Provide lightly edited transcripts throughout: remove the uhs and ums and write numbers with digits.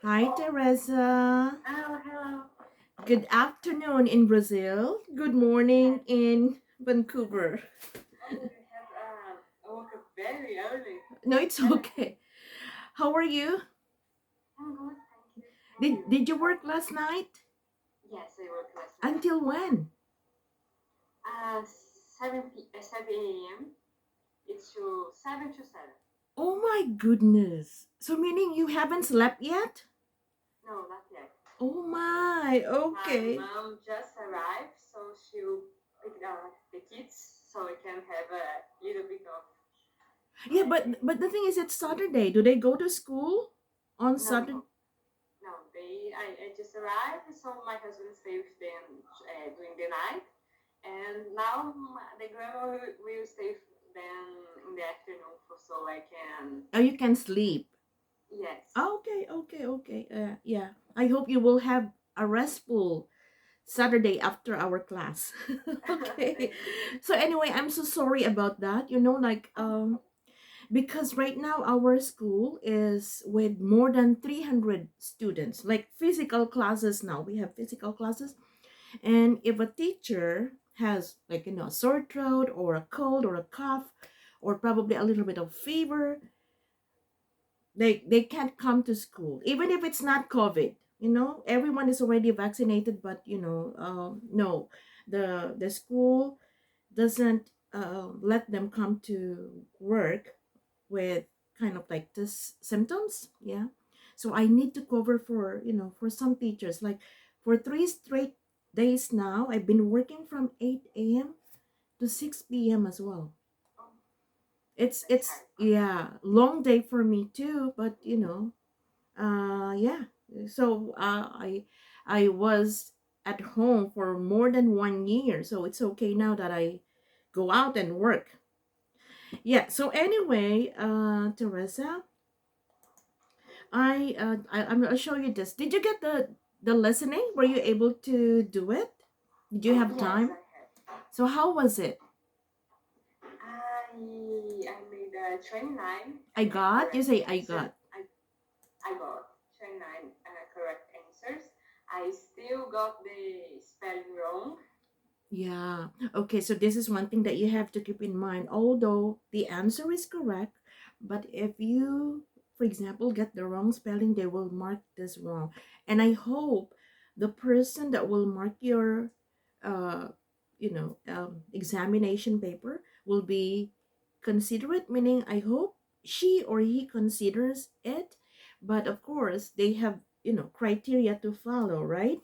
Hi, Teresa. Oh, hello. Good afternoon in Brazil. Good morning Yes. in Vancouver. Oh, you have I woke up very early. No, it's 7. okay. How are you? I'm good, thank you. How are Did you? Did you work last night? Yes, I worked last night. Until when? 7 a.m. It's to 7 to 7. Oh my goodness. So meaning you haven't slept yet? No, not yet. Oh my. My Okay. mom just arrived, so she'll pick up the kids so we can have a little bit of Yeah, sleep. but the thing is, it's Saturday. Do they go to school on No, Saturday? no, no. I just arrived, so my husband stayed with them during the night. And now the grandma will stay then in the afternoon for so I can. Oh, you can sleep. Yes. Okay, okay, okay. Yeah. I hope you will have a restful Saturday after our class. Okay. Thank you. So anyway, I'm so sorry about that. Because right now our school is with more than 300 students, like physical classes now. We have physical classes. And if a teacher has a sore throat or a cold or a cough or probably a little bit of fever, they can't come to school even if it's not COVID. Everyone is already vaccinated, but no, the school doesn't let them come to work with kind of like this symptoms. Yeah. So I need to cover for for some teachers, like for 3 straight days now. I've been working from 8 a.m. to 6 p.m. as well. Oh, that's It's hard. yeah, long day for me too, but yeah. So I was at home for more than 1 year, so it's okay now that I go out and work. Yeah. So anyway, Teresa, I'm gonna show you this. Did you get the listening? Were you able to do it? Did you have Yes, time? I have. So how was it? I made 29 I got. You correct say I answers. got. I got 29 correct answers. I still got the spelling wrong. Yeah. Okay, so this is one thing that you have to keep in mind. Although the answer is correct, but if you, for example, get the wrong spelling, they will mark this wrong. And I hope the person that will mark your uh examination paper will be considerate, meaning I hope she or he considers it. But of course, they have, criteria to follow, right?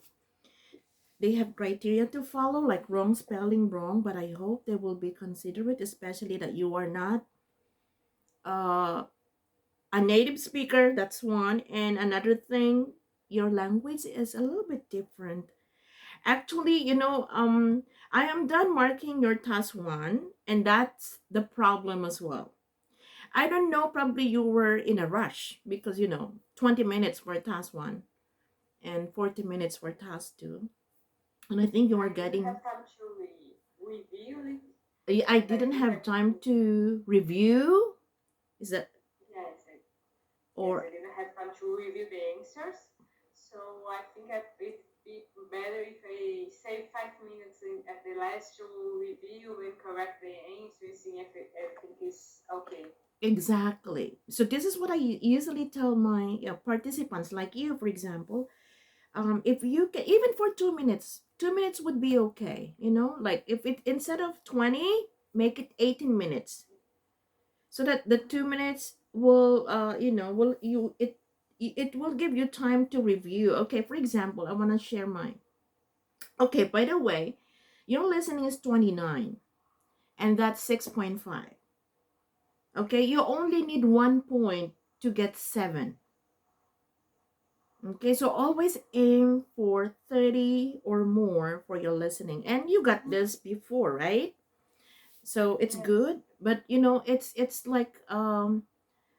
They have criteria to follow, like wrong spelling, wrong, but I hope they will be considerate, especially that you are not uh, a native speaker. That's one. And another thing, your language is a little bit different. Actually, I am done marking your task one, and that's the problem as well. I don't know, probably you were in a rush because 20 minutes for task one and 40 minutes for task two. And I think you are I didn't getting. have time to review it, I and I didn't think have time to review. Is that yes, yes, or I didn't have time to review the answers. So I think it'd be better if I save 5 minutes at the last to review and correct the answers, see if everything is okay. exactly? So this is what I usually tell my participants, like you, for example. If you can, even for 2 minutes, 2 minutes would be okay. Like if it instead of 20, make it 18 minutes, so that the 2 minutes will will you it will give you time to review. Okay, for example, I want to share mine. Okay, by the way, your listening is 29 and that's 6.5. Okay, you only need 1 point to get 7. Okay, so always aim for 30 or more for your listening. And you got this before, right? So it's Yes. good, but it's like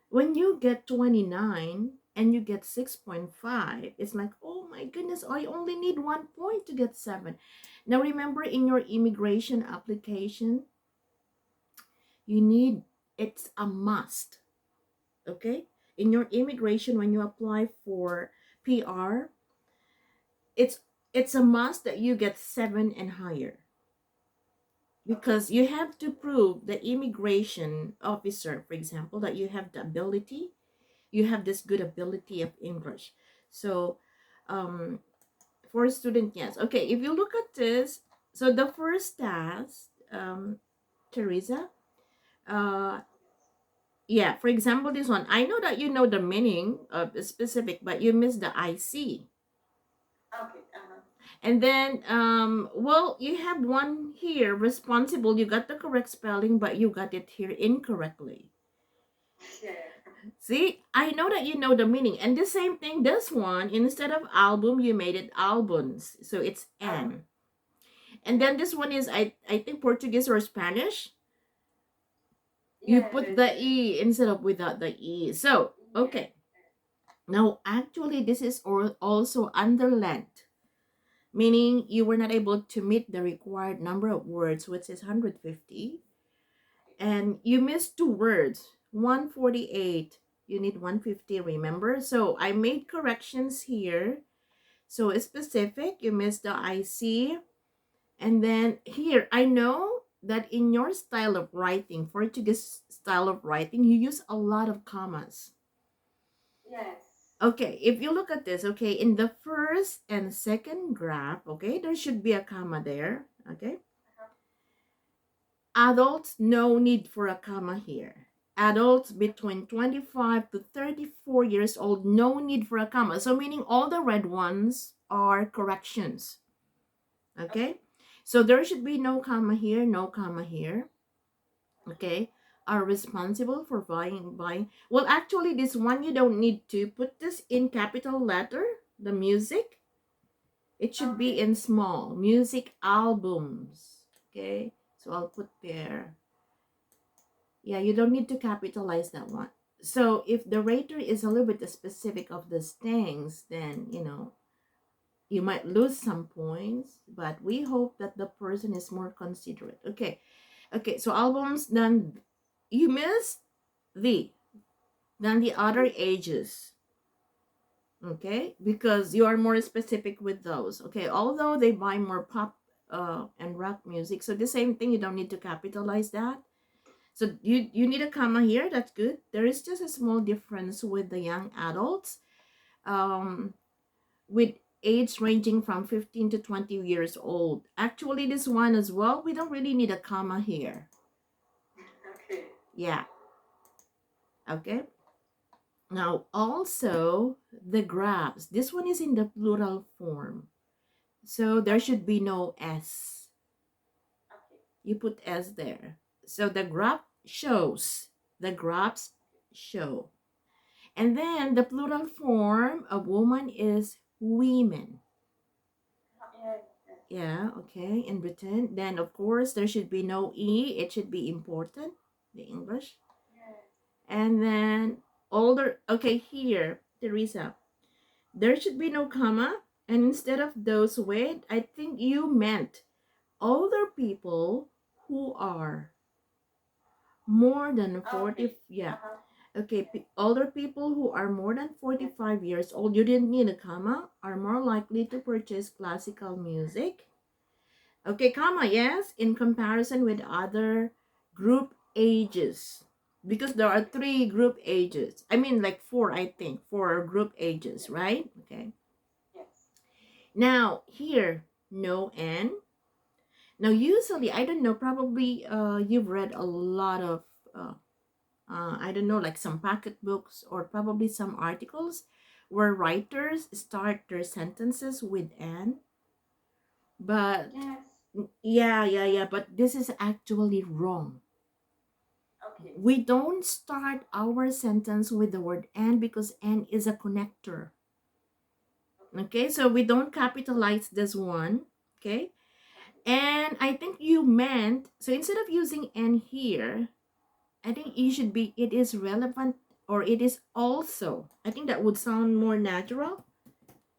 when you get 29, and you get 6.5, it's like, oh my goodness, I only need 1 point to get 7. Now remember, in your immigration application, you need, it's a must, okay? In your immigration, when you apply for PR, it's it's a must that you get 7 and higher, because you have to prove the immigration officer, for example, that you have the ability, you have this good ability of English. So um for a student, yes. Okay, if you look at this, so the first task, Teresa, uh yeah, for example, this one, I know that you know the meaning of the specific, but you missed the IC. Okay. And then well, you have one here, responsible, you got the correct spelling, but you got it here incorrectly. Yeah. See, I know that you know the meaning. And the same thing, this one, instead of album, you made it albums. So it's N. And then this one is, I think Portuguese or Spanish. You Yeah. put the E instead of without the E. So, Yeah. okay. Now, actually, this is also underlent, meaning you were not able to meet the required number of words, which is 150. And you missed 2 words, 148. You need 150, remember? So I made corrections here. So it's specific, you missed the IC. And then here, I know that in your style of writing, Portuguese style of writing, you use a lot of commas. Yes. Okay, if you look at this, okay, in the first and second graph, okay, there should be a comma there, okay? Adults, no need for a comma here. Adults between 25 to 34 years old, no need for a comma. So meaning all the red ones are corrections. Okay? So there should be no comma here, no comma here. Okay? Are responsible for buying. Well, actually, this one you don't need to put this in capital letter, the music. It should be in small. Music albums. Okay? So I'll put there. Yeah, you don't need to capitalize that one. So if the rater is a little bit specific of these things, then, you might lose some points, but we hope that the person is more considerate. Okay. Okay, so albums, then you missed the, then the other ages. Okay, because you are more specific with those. Okay, although they buy more pop and rock music, so the same thing, you don't need to capitalize that. So you need a comma here. That's good. There is just a small difference with the young adults, with age ranging from 15 to 20 years old. Actually, this one as well, we don't really need a comma here. Okay. Yeah. Okay. Now, also the graphs. This one is in the plural form. So there should be no S. Okay. You put S there. So the graph shows. The graphs show. And then the plural form of woman is women. Yeah. Yeah, okay, in Britain. Then, of course, there should be no E. It should be important, the English. Yeah. And then older, okay, here, Teresa, there should be no comma. And instead of those, wait, I think you meant older people who are more than 40. Okay. Yeah. Okay, older people who are more than 45 years old, you didn't need a comma, are more likely to purchase classical music. Okay, comma, yes, in comparison with other group ages. Because there are 3 group ages. I mean, like 4, I think, 4 group ages, right? Okay. Yes. Now, here, no N. Now, usually, I don't know, probably you've read a lot of I don't know, like some pocket books or probably some articles where writers start their sentences with N. But Yes. yeah, but this is actually wrong. Okay. We don't start our sentence with the word N because N is a connector. Okay, so we don't capitalize this one. Okay, and I think you meant, so instead of using N here, I think it is relevant or it is also, I think that would sound more natural.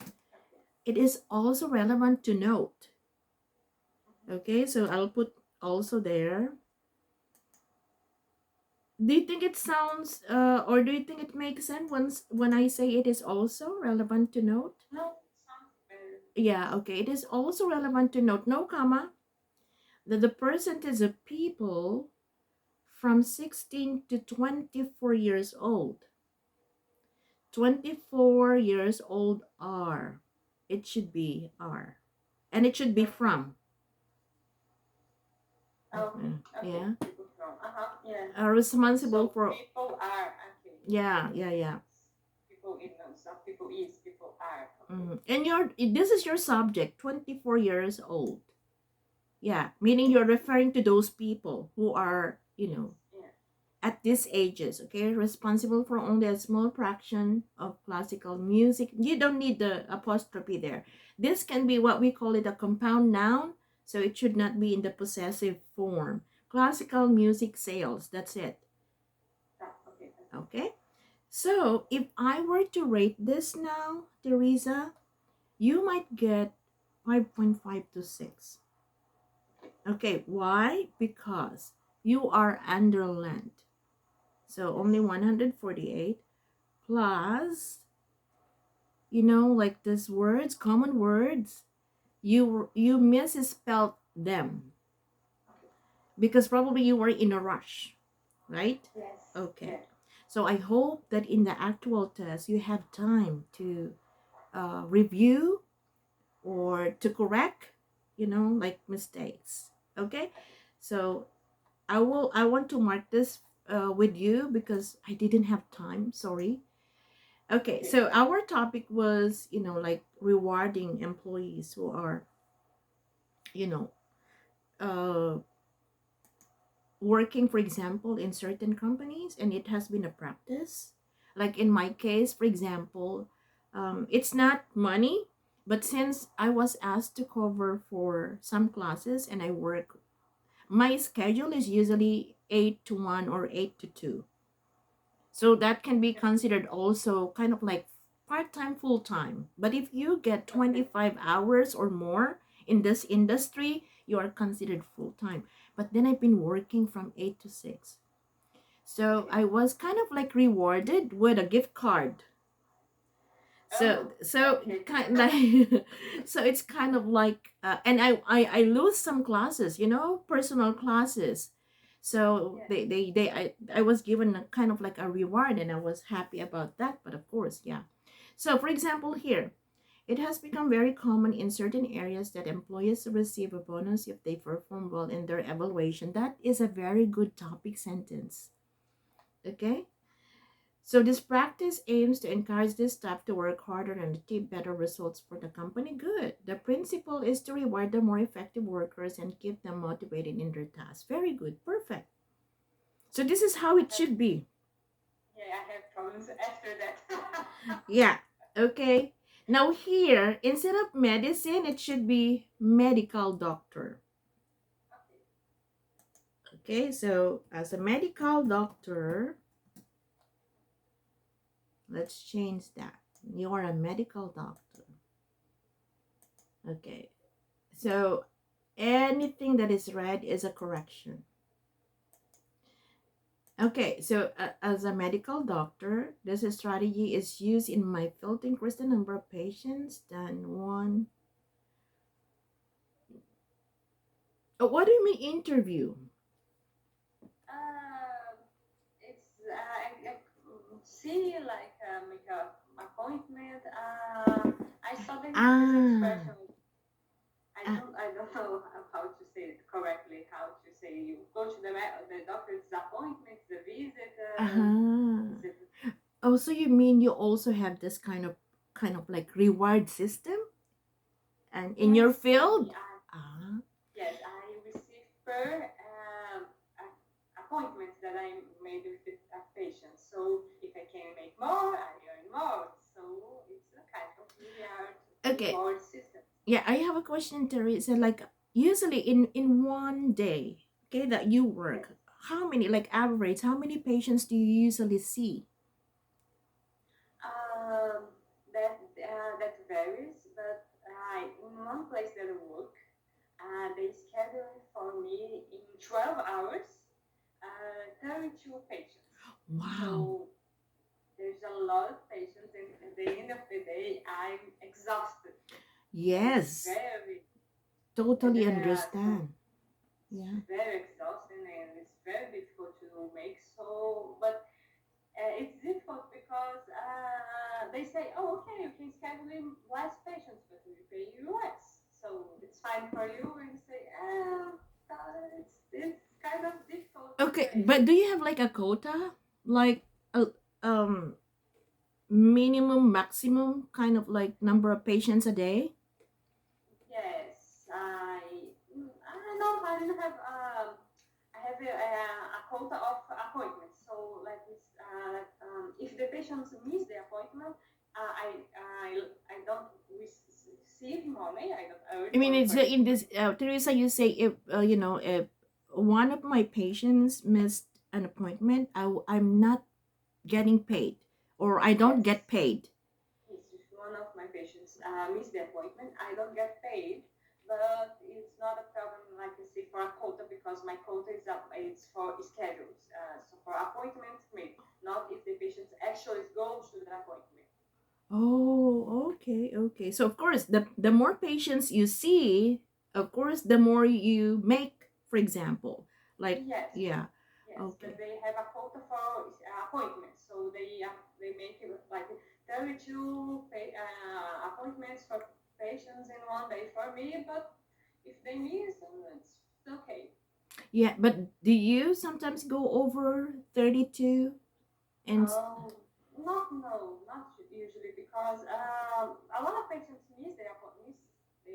Okay. It is also relevant to note. Mhm. Okay, so I'll put also there. Do you think it sounds, or do you think it makes sense when I say it is also relevant to note? No, it sounds better. Yeah, okay. It is also relevant to note, no comma, that the percentage of people from 16 to 24 years old. 24 years old are. It should be are. And it should be Okay. from. Okay. Okay. Yeah. People from. Yeah. Are responsible So for. people are okay. Yeah, yeah, yeah. People in some people is people are okay. And this is your subject, 24 years old. Yeah, meaning you're referring to those people who are, Yes. Yeah. at these ages, okay, responsible for only a small fraction of classical music. You don't need the apostrophe there. This can be what we call it a compound noun, so it should not be in the possessive form. Classical music sales, that's it. Okay. Okay. Okay, so if I were to rate this now, Teresa, you might get 5.5 to 6. Okay, why? Because you are underland. So only Yes. 148 plus, like these words, common words, you misspelled them Okay. because probably you were in a rush, right? Yes. Okay. Yeah. So I hope that in the actual test you have time to review or to correct, like mistakes. Okay. Okay. So I want to mark this with you because I didn't have time. Sorry. Okay, Okay. so our topic was, like rewarding employees who are, you know, uh, working, for example, in certain companies, and it has been a practice. Like in my case, for example, it's not money, but since I was asked to cover for some classes and I work, my schedule is usually 8 to 1 or 8 to 2. So that can be considered also kind of like part time, full time. But if you get Okay. 25 hours or more in this industry, you are considered full time. But then I've been working from 8 to 6. So Okay. I was kind of like rewarded with a gift card. So Oh. so Okay. kind like so it's kind of like and I lose some classes, personal classes. So Yes. I was given a kind of like a reward and I was happy about that, but of course, yeah. So for example here, it has become very common in certain areas that employees receive a bonus if they perform well in their evaluation. That is a very good topic sentence. Okay? So this practice aims to encourage the staff to work harder and achieve better results for the company. Good. The principle is to reward the more effective workers and keep them motivated in their tasks. Very good. Perfect. So this is how it should be. Yeah, I have problems after that. Yeah. Okay. Now here, instead of medicine, it should be medical doctor. Okay. Okay. So as a medical doctor, let's change that. You are a medical doctor. Okay. So anything that is red is a correction. Okay, so as a medical doctor, this strategy is used in my field to increase the number of patients than one. What do you mean interview? Um, it's I see like make a appointment. I saw this Ah, expression. ah, I don't know how to say it correctly. How to say you go to the doctor's appointment, the visit. uh-huh. Is it? Oh, so you mean you also have this kind of like reward system, and in your Yes, field? Ah, yes. I receive per appointments that I made with a patient. So if I can make more, I earn more. So it's a kind of okay. reward system. Yeah, I have a question, Teresa. Like usually in one day, okay, that you Yes. work, how many, like average, how many patients do you usually see? varies, but in one place that I work, they schedule for me in 12 hours 32 patients. Wow. So there's a lot of patients, and at the end of the day, I'm exhausted. It's Yes, very, totally so understand. it's Yeah. very exhausting and it's very difficult to make. So, but it's difficult because they say, oh, okay, you can schedule in less patients, but we pay you less. So it's fine for you. And you say, it's kind of difficult Okay, situation. but do you have like a quota? Like a minimum, maximum kind of like number of patients a day? Yes, I know I didn't have I have a quota of appointments. So like this, if the patients miss the appointment, I don't receive money. I don't earn I mean, it's for this. in this, Teresa, you say if, if one of my patients missed an appointment, I'm not getting paid or I don't Yes, get paid. yes. If one of my patients miss the appointment, I don't get paid. But it's not a problem, like I say, for a quota because my quota is up. It's for schedules. So for appointments, maybe not if the patient actually goes to the appointment. Oh, okay, okay. So of course, the more patients you see, of course, the more you make, for example. Like, Yes, yeah. yes. But Okay. they have a quota for appointments, so they make it like 32 appointments for patients in one day for me. But if they miss, it's okay. Yeah, but do you sometimes go over 32 and Not usually because a lot of patients miss the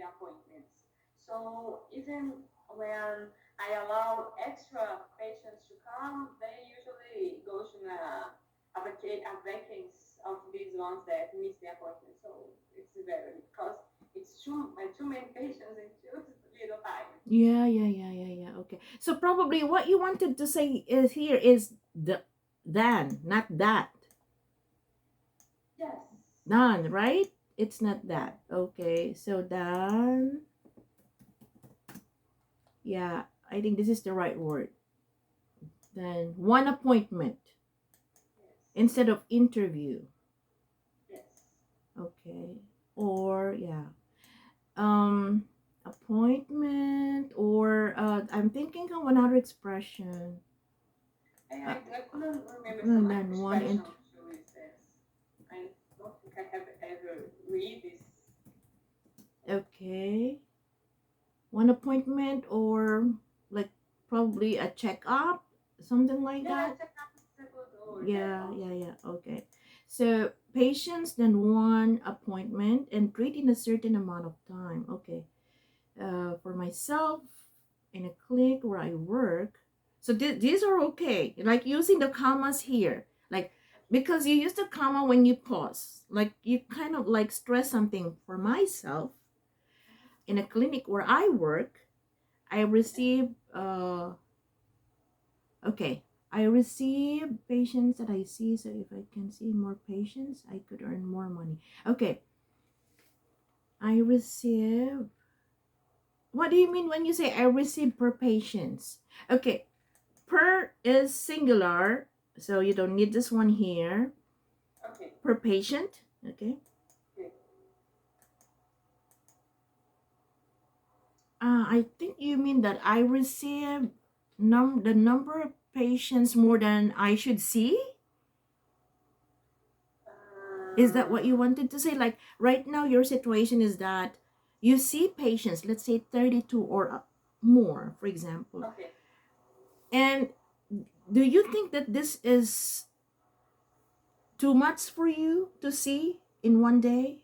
appointments. So even when I allow extra patients to come, they usually go to a vacance of these ones that miss the appointment. So it's very because it's too many patients in too little time. yeah, yeah, yeah, yeah, yeah. Okay. So probably what you wanted to say is here is the than, not that. Yes, Done, right? It's not yes, that. Okay. So done. Yeah, I think this is the right word. Then one appointment yes, instead of interview. yes. Okay. Or yeah. Um appointment or I'm thinking of another expression. Uh, I couldn't remember some and then one expression to use this. I don't think I have ever read this. okay. One appointment or like probably a checkup, something like Yeah, that. checkup is a good word that Yeah, yeah, also. yeah. Okay. So patients then one appointment and treat in a certain amount of time. Okay. For myself in a clinic where I work, so these are okay. Like using the commas here, like Okay. because you use the comma when you pause, like you kind of like stress something. For myself in a clinic where I work, I Yes. receive okay. I receive patients that I see, so if I can see more patients, I could earn more money. Okay, I receive. What do you mean when you say I receive per patients? Okay, per is singular, so you don't need this one here. Okay. Per patient, okay. Good. I think you mean that I receive the number of patients more than I should see. Is that what you Uh, wanted to say? Like right now, your situation is that you see patients, let's say 32 or more, for example. okay. And do you think that this is too much for you to see in one day?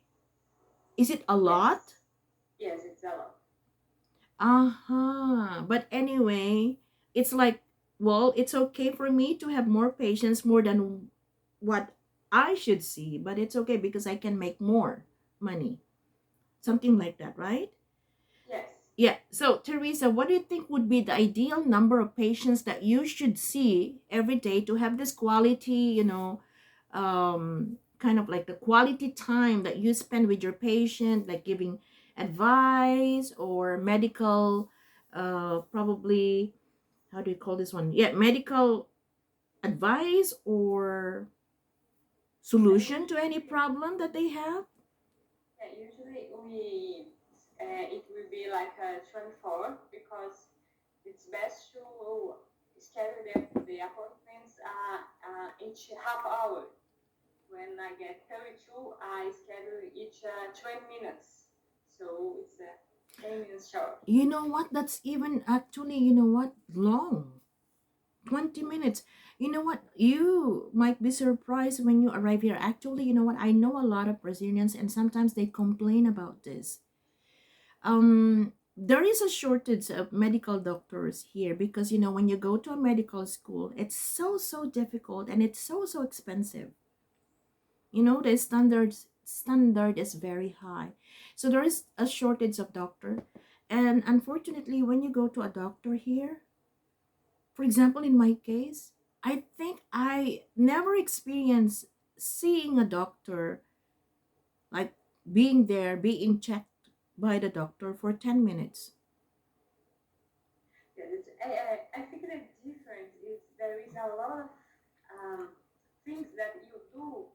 Is it a Yes. lot? Yes, it's a lot. Uh-huh. But anyway, it's like, well, it's okay for me to have more patients more than what I should see, but it's okay because I can make more money. Something like that, right? Yes. Yeah. So, Teresa, what do you think would be the ideal number of patients that you should see every day to have this quality, kind of like the quality time that you spend with your patient, like giving advice or medical, probably, how do you call this one? Yeah, medical advice or Yeah, solution to any usually, problem that they have? usually we it will be like 24 because it's best to schedule the appointments each half hour. When I get 32, I schedule each 20 minutes. So it's 10 minutes short. You know what? That's even actually, long. 20 minutes. You know what? You might be surprised when you arrive here. Actually, you know what? I know a lot of Brazilians and sometimes they complain about this. There is a shortage of medical doctors here because when you go to a medical school, it's so difficult and it's so expensive. The standard is very high. So there is a shortage of doctor. And unfortunately, when you go to a doctor here, for example, in my case, I think I never experienced seeing a doctor, like being there, being checked by the doctor for 10 minutes. Yeah, I think the difference is there is a lot of um, things that you do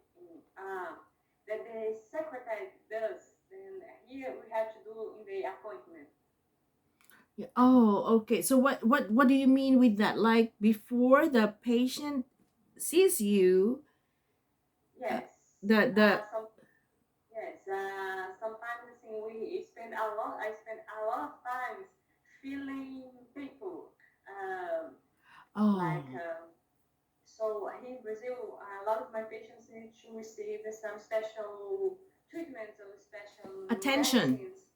that the secretary does, and here we have to do in the appointment. Yeah. Oh, okay. So what do you mean with that? Like before the patient sees you, uh, Yes. the Some yes. Sometimes I think we spend a lot. I spend a lot of time feeling people. Um, like oh, so here in Brazil, a lot of my patients need to receive some special treatments or special attention. medicines.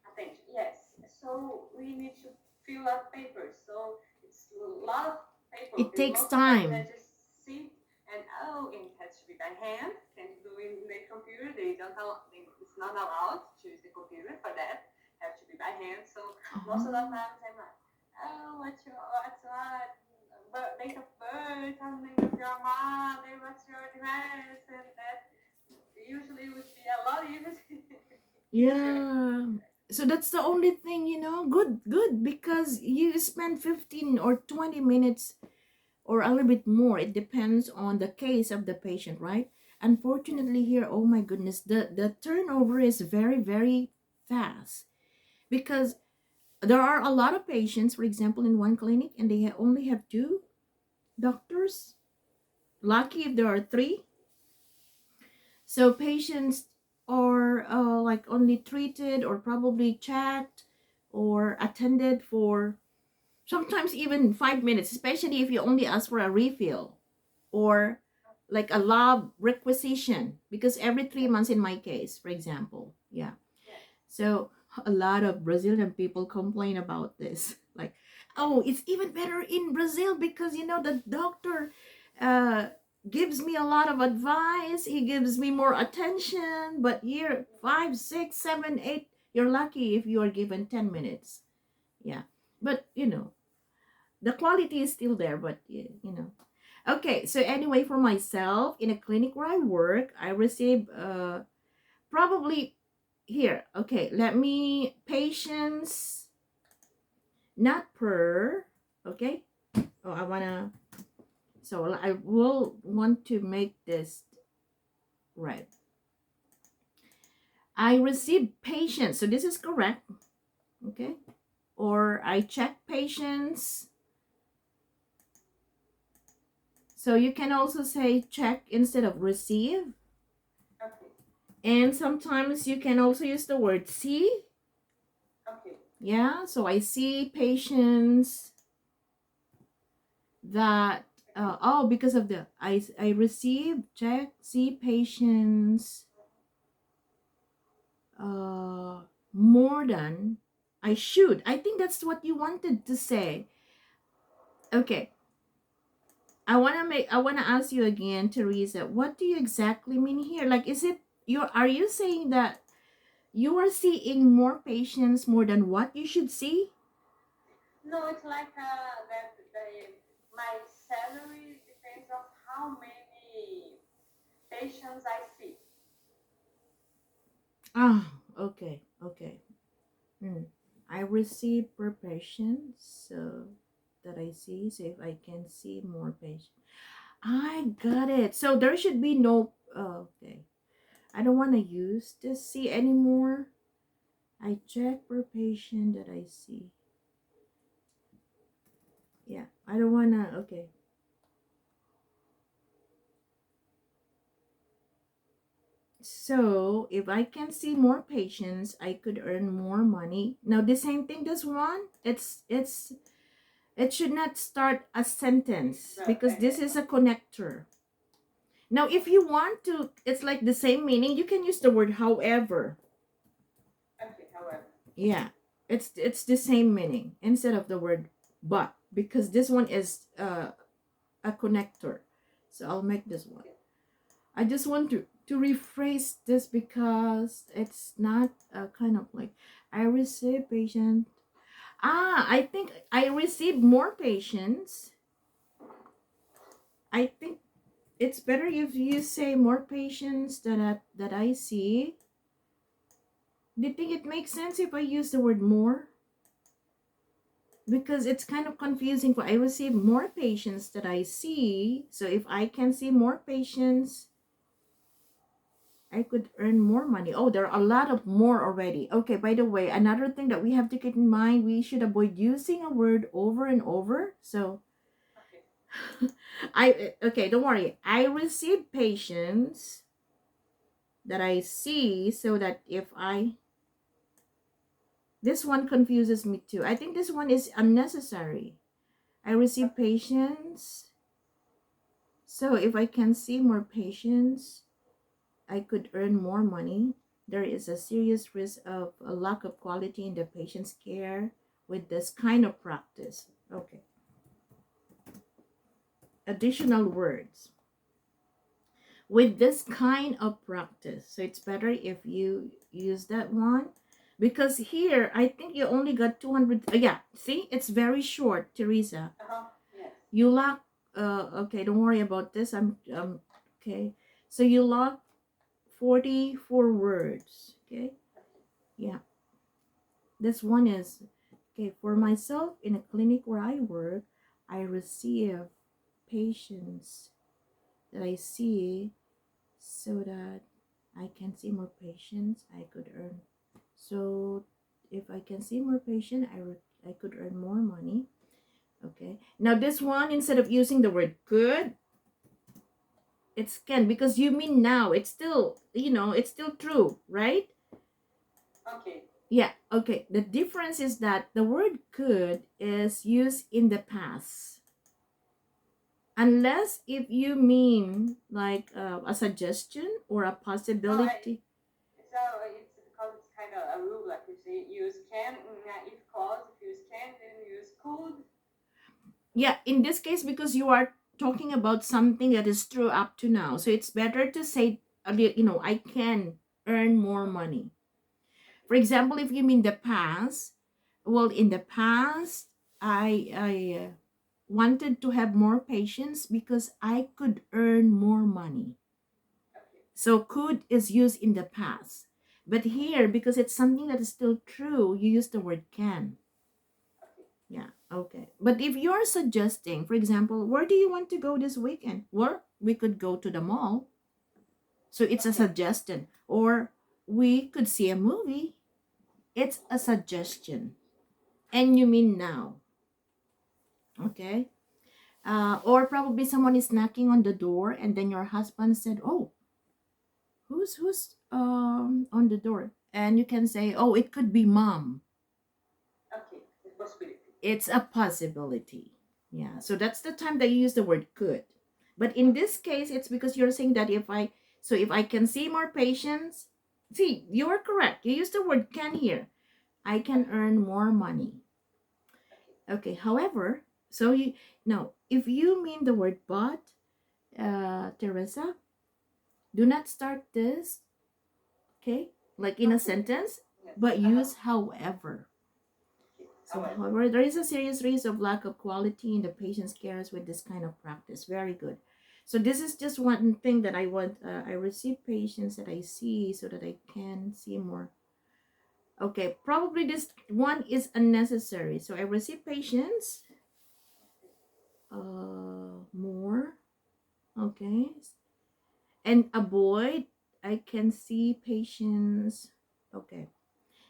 Attention, yes. So we need to fill out papers. So it's a lot of paper. It Okay, takes most of the time I time. just sit and and it has to be by hand. Can't do it in the computer. They don't allow. It's not allowed to use the computer for that. Have to be by hand. So most of the Oh. times I'm like, what's what? But date of birth, how the name of your mother, what's your address, and that usually would be a lot easier. Yeah. So that's the only thing, good because you spend 15 or 20 minutes or a little bit more. It depends on the case of the patient, right? Yes. Unfortunately here, oh my goodness, the turnover is very fast because there are a lot of patients, for example, in one clinic and they only have two doctors. Lucky if there are three. So patients are like only treated or probably checked or attended for sometimes even 5 minutes, especially if you only ask for a refill or like a lab requisition, because every three Yes. months in my case, for example. Yeah. Yes. So a lot of Brazilian people complain about this. Like, oh, it's even better in Brazil because the doctor uh gives me a lot of advice. He gives me more attention. But here, 5, 6, 7, 8, you're lucky if you are given 10 minutes. Yeah. But the quality is still there, but Okay, so anyway, for myself, in a clinic where I work, I receive probably here. Okay, let me patients not per. Okay. Oh, I wanna. So I will want to make this right. I receive patients. So this is correct. Okay. Or I check patients. So you can also say check instead of receive. Okay. And sometimes you can also use the word see. Okay. Yeah, so I see patients that because of the I receive check see patients uh more than I should. I think that's what you wanted to say. Okay. I want to ask you again, Teresa, what do you exactly mean here? Like, is it are you saying that you are seeing more patients more than what you should see? No, it's like my salary depends on how many. patients I see. Ah, okay, okay. Mm. I receive per patient, so that I see. So if I can see more patients, I got it. So there should be no. Okay, I don't want to use this see anymore. I check per patient that I see. Yeah, I don't wanna. Okay. So if I can see more patients, I could earn more money. Now the same thing. This one, it should not start a sentence because this is a connector. Now if you want to, it's like the same meaning. You can use the word however. Okay, however. Yeah, it's the same meaning instead of the word but, because this one is a connector. So I'll make this one. I just want to rephrase this because it's not kind of like I receive patient. I think I receive more patients. I think it's better if you say more patients that I see. Do you think it makes sense if I use the word more? Because it's kind of confusing. For I receive more patients that I see. So if I can see more patients, I could earn more money. Oh, there are a lot of more already. Okay, by the way, another thing that we have to keep in mind, we should avoid using a word over and over. So Okay. okay, don't worry. I receive patients that I see, so that if I, this one confuses me too. I think this one is unnecessary. I receive patients. So if I can see more patients, I could earn more money. There is a serious risk of a lack of quality in the patient's care with this kind of practice. Okay. Additional words. With this kind of practice. So it's better if you use that one. Because here, I think you only got 200. Yeah, see? It's very short, Teresa. Yes. You lack, okay, don't worry about this. Okay. So you lack 44 words. Okay. Yeah. This one is, okay, for myself in a clinic where I work, I receive patients that I see, so that I can see more patients, I could earn. So if I can see more patients, I could earn more money. Okay. Now this one, instead of using the word could, it's can, because you mean now. It's still, it's still true, right? Okay. Yeah, okay. The difference is that the word could is used in the past. Unless if you mean like a suggestion or a possibility. It's because it's kind of a rule. Like if you use can in if clause, if you use can, then you use could. Yeah, in this case, because you are talking about something that is true up to now. So it's better to say, I can earn more money. For example, if you mean the past, well, in the past, I wanted to have more patience because I could earn more money. Okay. So could is used in the past. But here, because it's something that is still true, you use the word can. Okay. Yeah, okay. But if you're suggesting, for example, where do you want to go this weekend? Well, we could go to the mall. So it's a suggestion. Or we could see a movie. It's a suggestion. And you mean now. Okay. Or probably someone is knocking on the door and then your husband said, oh, who's on the door? And you can say, oh, it could be mom. Okay. It's possibility. It's a possibility. Yeah. So that's the time that you use the word could. But in this case, it's because you're saying that if I can see more patients, see, you're correct. You use the word can here. I can earn more money. Okay. However, so you now, if you mean the word but, Teresa, do not start this, okay, like in a sentence, Yes. but use however. Okay. So, however, there is a serious risk of lack of quality in the patient's cares with this kind of practice. Very good. So this is just one thing that I want. I receive patients that I see so that I can see more. Okay, probably this one is unnecessary. So I receive patients more. Okay. And avoid, I can see patients. Okay.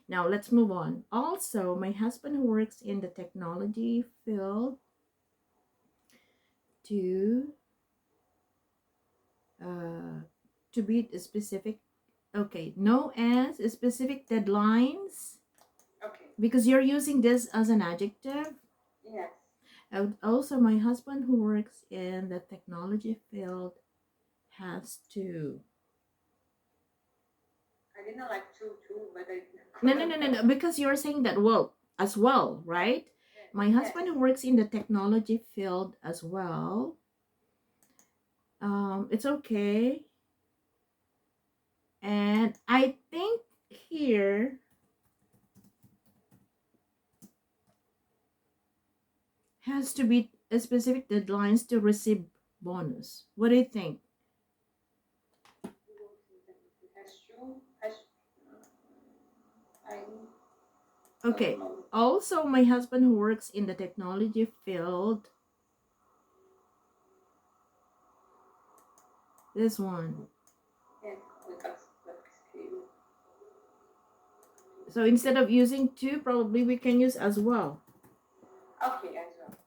Now let's move on. Also, my husband who works in the technology field to uh to be specific. Okay, no as specific deadlines Okay. because you're using this as an adjective. Yes. Also, my husband who works in the technology field has to. I didn't like to, but I. No, because you're saying that well as well, right? My husband who works in the technology field as well. It's okay. And I think here has to be a specific deadlines to receive bonus. What do you think? Has to. Has. I. Okay. Also, my husband who works in the technology field. This one. Yeah. So instead of using to, probably we can use as well. Okay, as well.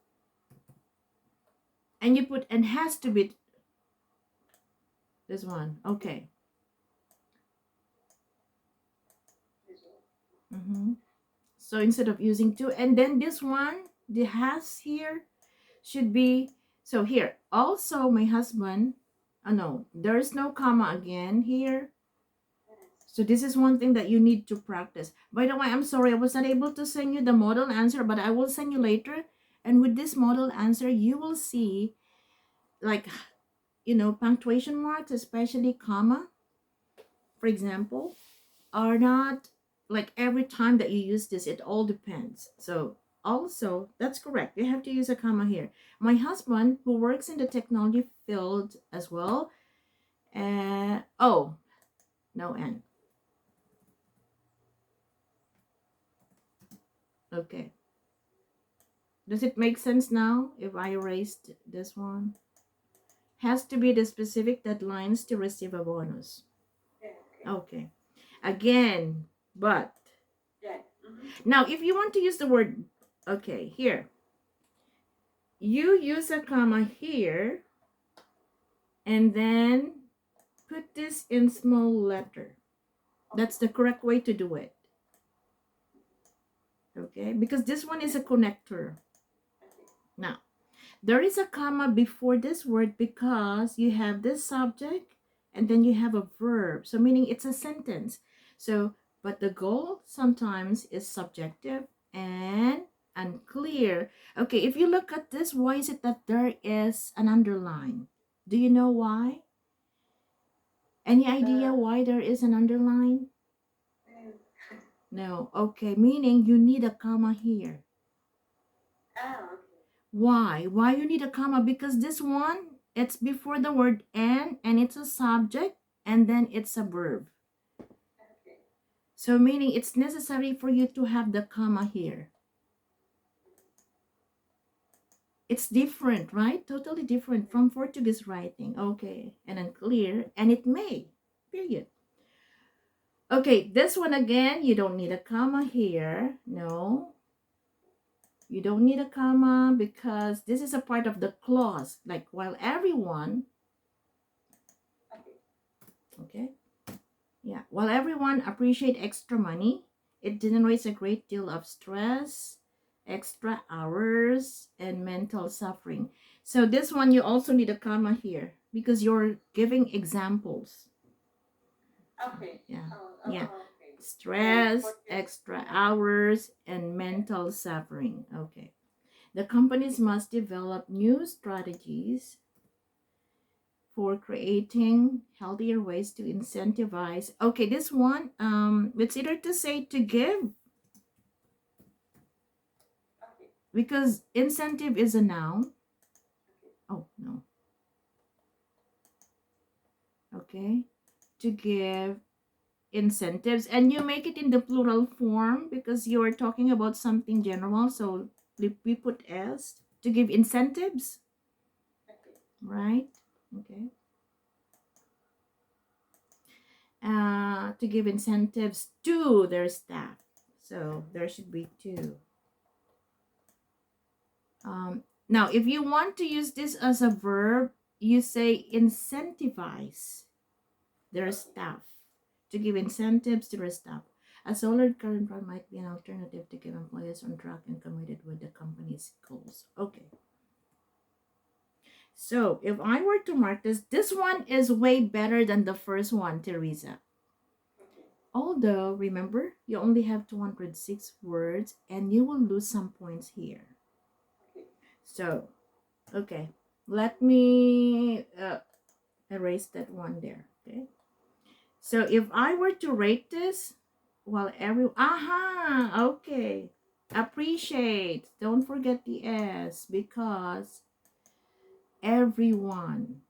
And you put and has to be this one. Okay. So instead of using to, and then this one, the has here should be, so here, also my husband, oh no, there is no comma again here. So this is one thing that you need to practice. By the way, I'm sorry, I was not able to send you the model answer, but I will send you later. And with this model answer, you will see like, punctuation marks, especially comma, for example, are not like every time that you use this, it all depends. So also that's correct, you have to use a comma here. My husband who works in the technology field as well, oh, no n. Okay, does it make sense now if I erased this one? Has to be the specific deadlines to receive a bonus. Okay, again, but now if you want to use the word, okay, here you use a comma here and then put this in small letter. That's the correct way to do it. Okay, because this one is a connector. Now, there is a comma before this word because you have this subject and then you have a verb. So meaning it's a sentence. So, but the goal sometimes is subjective and unclear. Okay, if you look at this, why is it that there is an underline? Do you know why? Any idea why there is an underline? No. Okay, meaning you need a comma here. Okay. Why? Why you need a comma? Because this one, it's before the word and it's a subject, and then it's a verb. Okay. So meaning it's necessary for you to have the comma here. It's different, right? Totally different from Portuguese writing. Okay, and unclear, and it may, period. Okay, this one again, you don't need a comma here. No, you don't need a comma because this is a part of the clause. Like while everyone, okay, yeah, while everyone appreciate extra money, it generates a great deal of stress, extra hours, and mental suffering. So this one you also need a comma here because you're giving examples. Okay. Yeah. Yeah. Okay. Stress, extra hours, and mental suffering. Okay. The companies must develop new strategies for creating healthier ways to incentivize. Okay, this one, it's either to say to give because incentive is a noun. Oh, no. okay, to give incentives, and you make it in the plural form because you are talking about something general, so we put s to give incentives, Okay. right? Okay. To give incentives to their staff, so there should be two. Now if you want to use this as a verb, you say incentivize their staff, to give incentives to their staff. A solid current run might be an alternative to keep employees on track and committed with the company's goals. Okay. So if I were to mark this one is way better than the first one, Teresa. Okay. Although, remember, you only have 206 words and you will lose some points here. Okay. So, okay. Let me erase that one there. Okay. So if I were to rate this, well, okay. Appreciate. Don't forget the S because everyone.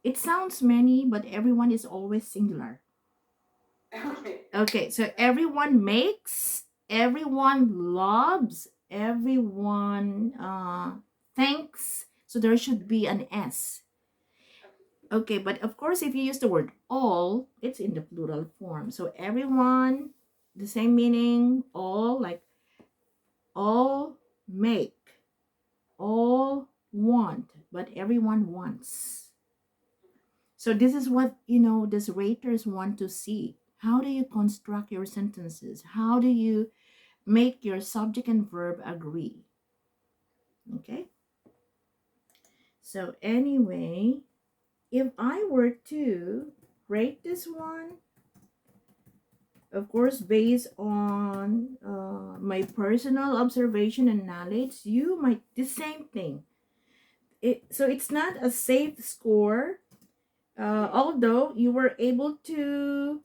It sounds many, but everyone is always singular. Okay. Okay, so everyone makes, everyone loves, everyone thanks. So there should be an S. Okay, but of course, if you use the word all, it's in the plural form. So everyone, the same meaning, all, like all make, all want, but everyone wants. So this is what, these raters want to see. How do you construct your sentences? How do you make your subject and verb agree? Okay. So anyway, if I were to rate this one, of course, based on my personal observation and knowledge, you might the same thing. So it's not a safe score, although you were able to,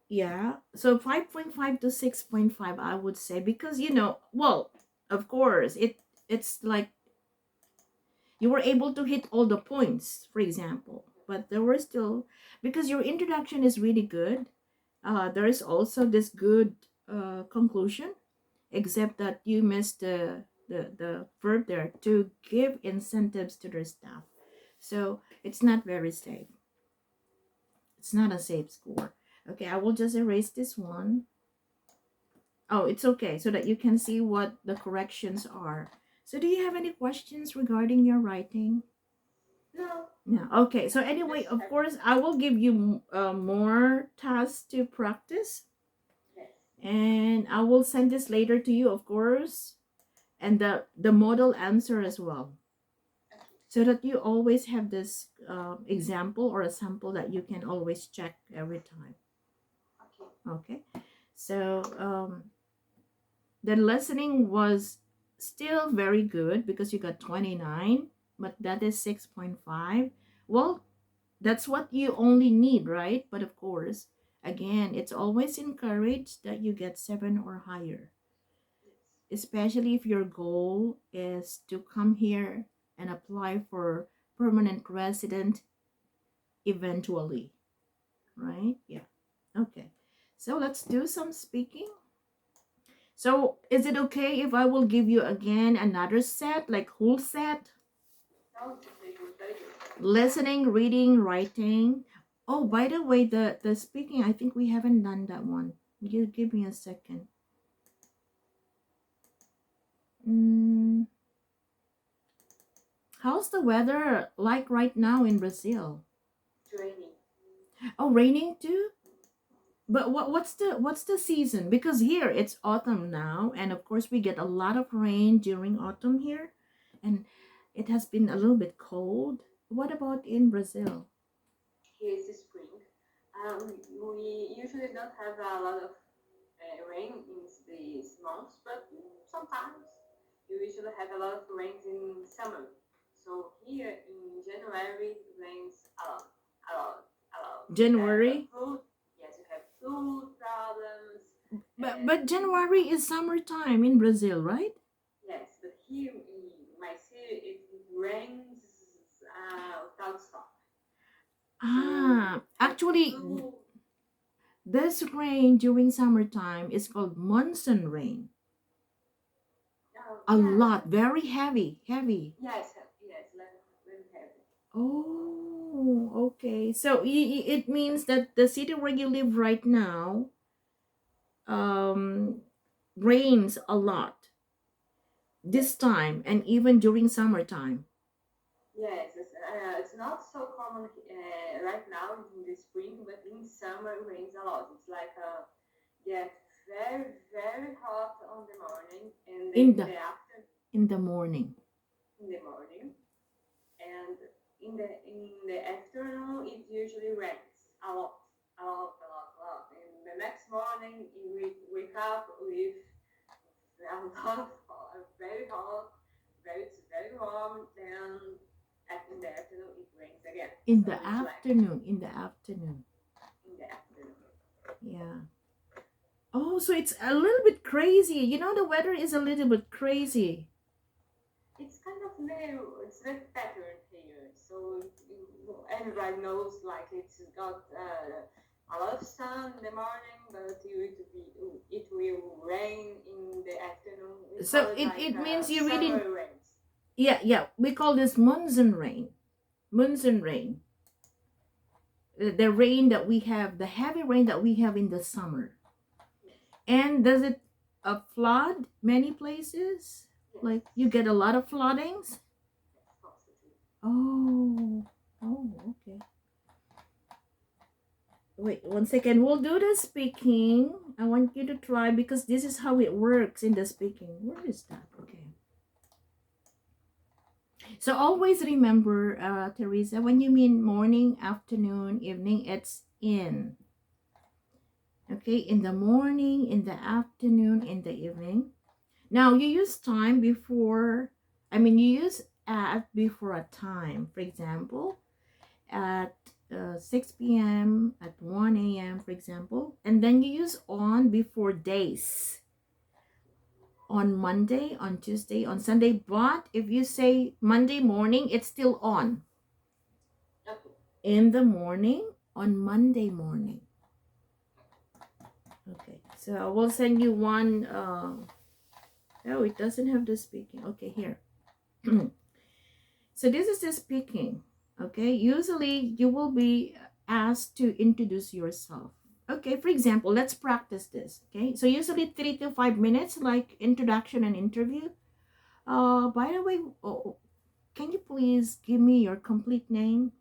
yeah. So 5.5 to 6.5, I would say, because well, of course, it's like you were able to hit all the points, for example, but there were still, because your introduction is really good. There is also this good conclusion, except that you missed the verb there, to give incentives to their staff. So it's not very safe. It's not a safe score. Okay, I will just erase this one. Oh, it's okay, so that you can see what the corrections are. So do you have any questions regarding your writing? No. No. Okay, so anyway, of course, I will give you more tasks to practice. Yes. And I will send this later to you, of course, and the model answer as well, Okay. so that you always have this example or a sample that you can always check every time. Okay. Okay. So the listening was still very good because you got 29, but that is 6.5. Well, that's what you only need, right? But of course, again, it's always encouraged that you get 7 or higher, Yes. especially if your goal is to come here and apply for permanent resident eventually, right? Yeah. Okay. So let's do some speaking. So is it okay if I will give you again another set, like whole set? Oh, very good. Very good. Listening, reading, writing. Oh, by the way, the speaking, I think we haven't done that one. You give me a second. Mm, how's the weather like right now in Brazil? Training. Oh, raining too? But what's the season? Because here it's autumn now, and of course we get a lot of rain during autumn here, and it has been a little bit cold. What about in Brazil? Here is the spring. We usually don't have a lot of rain in these months, but sometimes you usually have a lot of rains in summer. So here in January, it rains a lot, a lot. January? Yes, you have food problems. But January is summertime in Brazil, right? Yes, but here in my city, it rains without stop. So Actually, this rain during summertime is called monsoon rain. A yeah, lot, very heavy, heavy. yes, yes, let me have it. Oh, okay. So it means that the city where you live right now um rains a lot this Yes. time and even during summertime. Yes, it's not so common right now in the spring, but in summer it rains a lot. It's like get very very hot on the morning and then In in the the afternoon, in the morning. in the morning, and in the afternoon it usually rains a lot, a lot, a lot, a lot. And the next morning you wake up with a lot of very hot, very warm. Then in the afternoon it rains again. In So the it's like afternoon. In the afternoon. in the afternoon. Yeah. Oh, so it's a little bit crazy. You know, the weather is a little bit crazy. It's kind of new. It's the pattern here. So everybody knows like it's got a lot of sun in the morning, but it will rain in the afternoon. We call So it it, like it means you really, summer rains. yeah, yeah. We call this monsoon rain. Monsoon rain. The rain that we have, the heavy rain that we have in the summer. Yes, And does it flood many places? yes, Like you get a lot of floodings? yes, possibly. Oh, oh, okay. Wait, 1 second. We'll do the speaking. I want you to try because this is how it works in the speaking. Where is that? Okay. So always remember, Teresa, when you mean morning, afternoon, evening, it's in. Okay, in the morning, in the afternoon, in the evening. Now you use time before, you use at before a time. For example, at 6 p.m., at 1 a.m., for example. And then you use on before days. On Monday, on Tuesday, on Sunday. But if you say Monday morning, it's still on. Okay. In the morning, on Monday morning. Okay, so I will send you one. Oh, it doesn't have the speaking. Okay, here. So this is the speaking. Okay, usually you will be asked to introduce yourself. Okay, for example, let's practice this. Okay, so usually 3 to 5 minutes, like introduction and interview. By the way, can you please give me your complete name?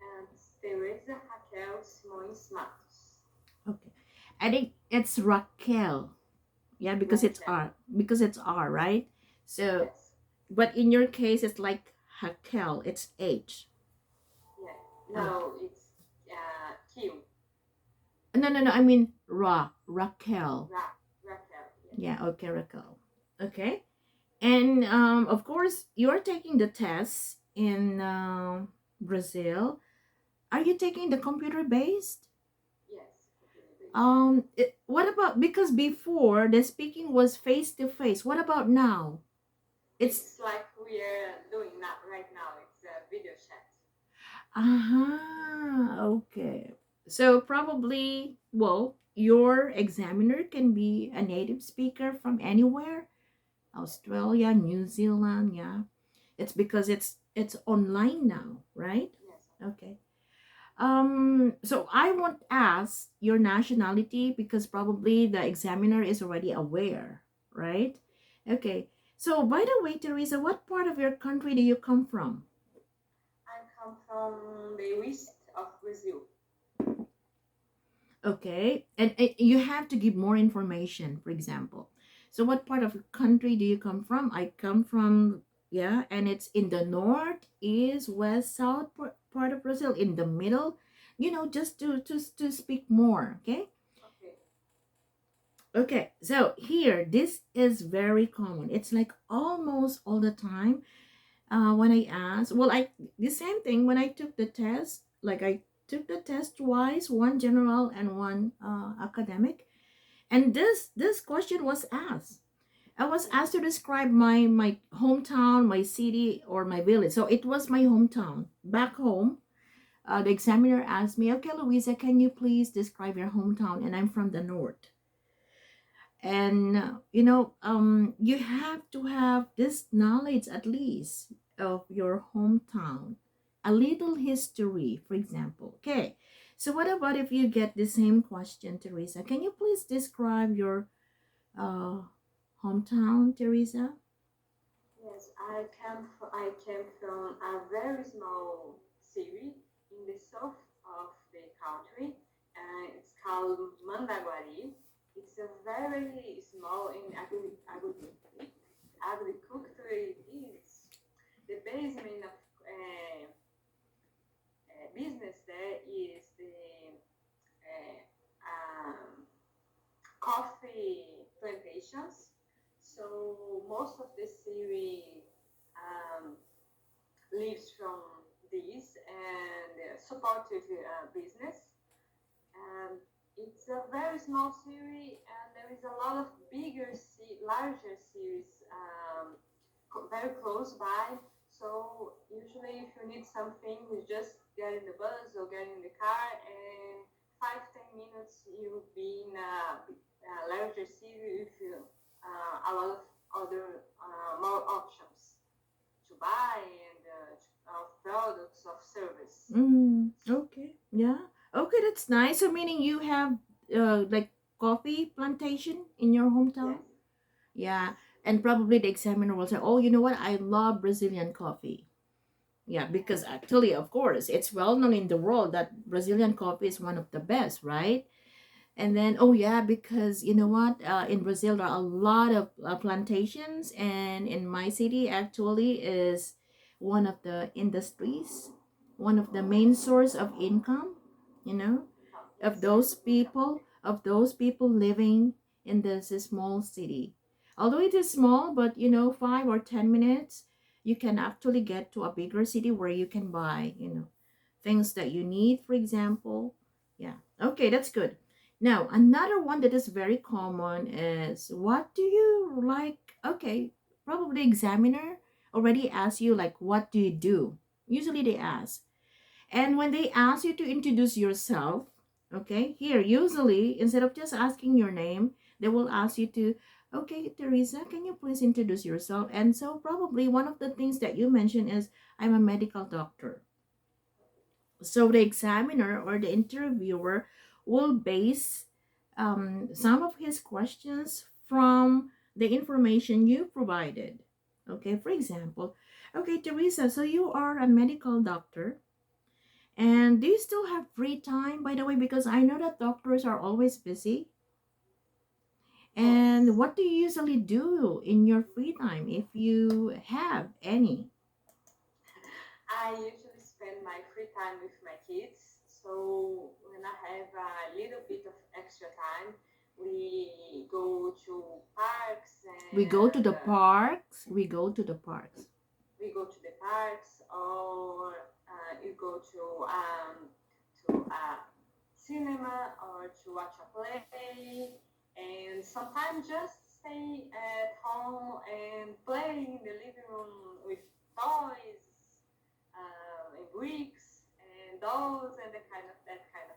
And Teresa Raquel Simões Matos. Okay, I think it's Raquel. Yeah, because it's Raquel. R. Because it's R, right? So, Yes. but in your case, it's like Raquel. It's H. Yeah. Okay. No, it's Q. No, no, no. I mean Raquel. Raquel. Yes. Yeah. Okay, Raquel. Okay. And of course, you're taking the test in Brazil. Are you taking the computer based? Yes. Computer based. What about because before the speaking was face to face? What about now? It's It's like we are doing now, right now. It's a video chat. okay. So probably, well, your examiner can be a native speaker from anywhere, Australia, New Zealand, yeah. It's because it's online now, right? Yes. Okay. So I won't ask your nationality because probably the examiner is already aware, right? Okay. So by the way, Teresa, what part of your country do you come from? I come from the west of Brazil. Okay. And you have to give more information, for example. So what part of the country do you come from? I come from, yeah, and it's in the north, east, west, south part of Brazil, in the middle, just to speak more, okay? Okay. Okay, so here, this is very common. It's like almost all the time. When I ask, well, the same thing when I took the test. Like I took the test twice, one general and one academic, and this question was asked. I was asked to describe my hometown, my city, or my village. So it was my hometown back home. the examiner asked me, okay, Louisa, can you please describe your hometown? And I'm from the north. And you have to have this knowledge at least of your hometown, a little history, for example. Okay, so what about if you get the same question, Teresa? Can you please describe your uh, hometown, Teresa? Yes, I came from a very small city in the south of the country. It's called Mandaguari. It's a very small in agriculture. Is the basement of business there is the uh, um, coffee plantations. So most of the city um, lives from this and supportive business. And it's a very small city, and there is a lot of larger cities very close by. So usually, if you need something, you just get in the bus or get in the car, and 5-10 minutes you'll be in a larger city with a lot of other more options to buy and of products of service. Okay, yeah. Okay, that's nice. So meaning you have like coffee plantation in your hometown? Yes, Yeah, and probably the examiner will say, "Oh, you know what? I love Brazilian coffee." Yeah, because actually, of course, it's well known in the world that Brazilian coffee is one of the best, right? And then, oh yeah, because you know what? In Brazil, there are a lot of plantations, and in my city, actually, is one of the industries, one of the main source of income. You know, yes, yes, income. of those people living in this small city. Although it is small, but 5 or 10 minutes, you can actually get to a bigger city where you can buy things that you need, for example. Yeah, okay, that's good. Now another one that is very common is, what do you like? Okay, probably examiner already asked you, like, what do you do? Usually they ask, and when they ask you to introduce yourself, okay, here, usually, instead of just asking your name, they will ask you to, okay, Teresa, can you please introduce yourself? And so, probably one of the things that you mentioned is, I'm a medical doctor. So, the examiner or the interviewer will base some of his questions from the information you provided. Okay, for example, okay, Teresa, so you are a medical doctor, and do you still have free time, by the way? Because I know that doctors are always busy. And Yes. what do you usually do in your free time, if you have any? I usually spend my free time with my kids. So when I have a little bit of extra time, we go to parks We go to and the parks. We go to the parks. we go to the parks, or you go to a cinema or to watch a play, and sometimes just stay at home and play in the living room with toys and bricks and dolls and that kind of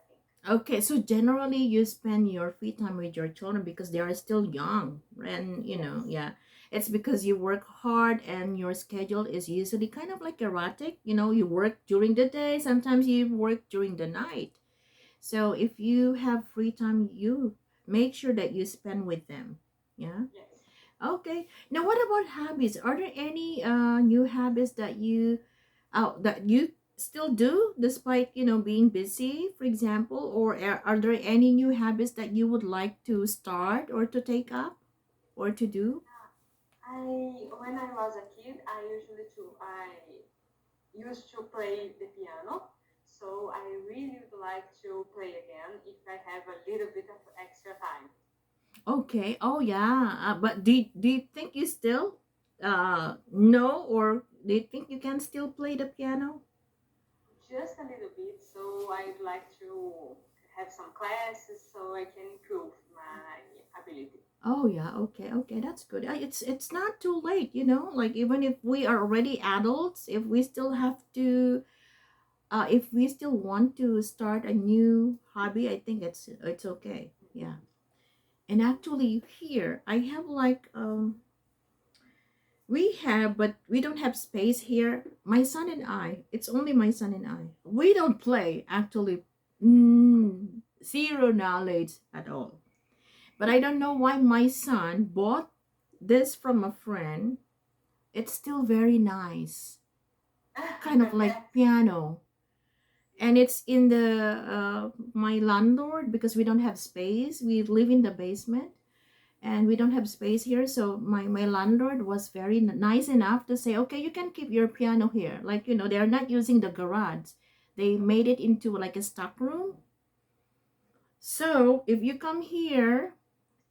thing. Okay, so generally you spend your free time with your children because they are still young. And, Yes, yeah, it's because you work hard and your schedule is usually kind of like erratic. You work during the day, sometimes you work during the night. So if you have free time, you make sure that you spend with them. Yeah. yes. Okay. Now, what about hobbies? Are there any new habits that you still do despite being busy, for example, or are there any new habits that you would like to start or to take up or to do? When I was a kid, I used to play the piano. So I really would like to play again if I have a little bit of extra time. Okay. Oh yeah. But do you think you still know, or do you think you can still play the piano? Just a little bit. So I'd like to have some classes so I can improve my ability. Oh yeah, okay, okay, that's good. It's not too late. Like, even if we are already adults, if we still have to if we still want to start a new hobby, I think it's okay. Yeah. And actually here I have like we have, but we don't have space here. My son and I, it's only my son and I. We don't play actually. Zero knowledge at all. But I don't know why my son bought this from a friend. It's still very nice, kind of like piano. And it's in the my landlord, because we don't have space. We live in the basement and we don't have space here, so my landlord was very nice enough to say, okay, you can keep your piano here, like, you know, they're not using the garage, they made it into like a stock room. So if you come here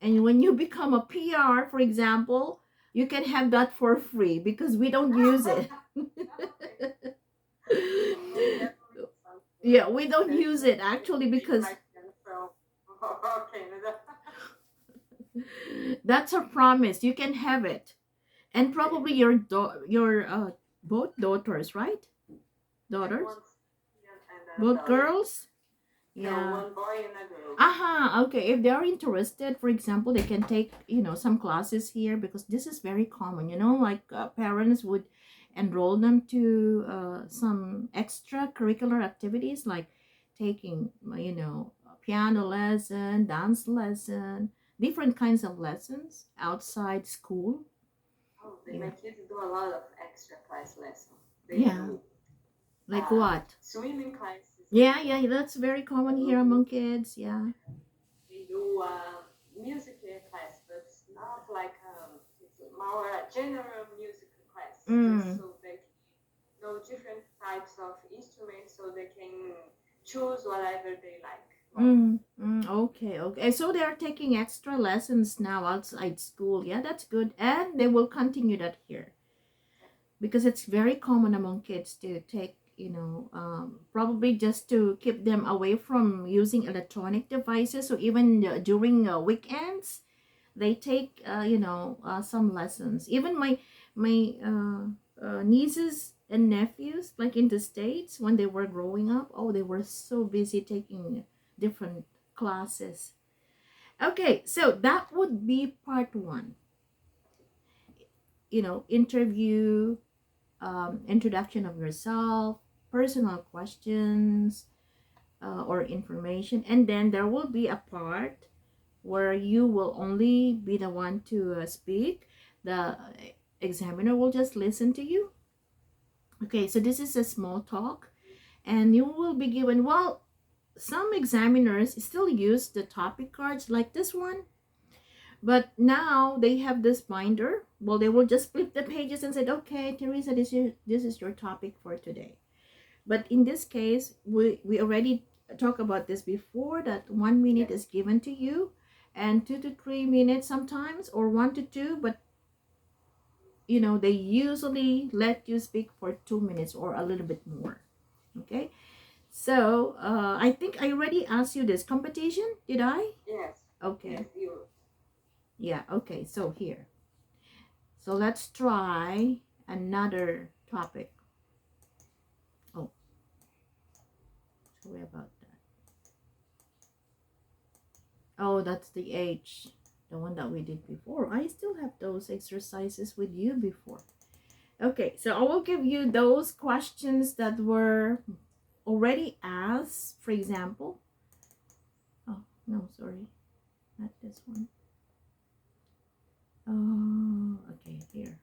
and when you become a PR, for example, you can have that for free because we don't use it. Yeah, we don't use it actually because that's a promise. You can have it. And probably your both daughters, right? Daughters? Both girls? No, Yeah. one boy and a girl. Aha, okay. If they are interested, for example, they can take, you know, some classes here because this is very common, you know, like parents would enroll them to some extracurricular activities like taking, you know, piano lesson, dance lesson, different kinds of lessons outside school. Oh, Yeah. my kids do a lot of extra class lessons. They Yeah. do Like what? swimming classes. Yeah, that's very common here among kids. Yeah. They do music class, but it's not like it's more a general music class, just so they can know different types of instruments, so they can choose whatever they like. Okay. So they are taking extra lessons now outside school. Yeah, that's good. And they will continue that here because it's very common among kids to take, you know, probably just to keep them away from using electronic devices. So even during weekends, they take, you know, some lessons. Even my nieces and nephews, like in the States, when they were growing up, oh, they were so busy taking different classes. Okay, so that would be part one. You know, interview, introduction of yourself, personal questions, or information, and then there will be a part where you will only be the one to speak. The examiner will just listen to you. Okay, so this is a small talk, and you will be given, well, some examiners still use the topic cards like this one, but now they have this binder. Well, they will just flip the pages and said, okay, Teresa, this is your topic for today. But in this case, we already talked about this before, that 1 minute is given to you and 2 to 3 minutes sometimes, or 1 to 2, but you know, they usually let you speak for 2 minutes or a little bit more. Okay, so I think I already asked you this competition, did I? Yes. Okay. Yes, you. Yeah, okay, so here, so let's try another topic. Oh, sorry about that. Oh, that's the H, the one that we did before. I still have those exercises with you before. Okay, so I will give you those questions that were already asked. For example, oh, no, sorry, not this one. Oh, okay, here.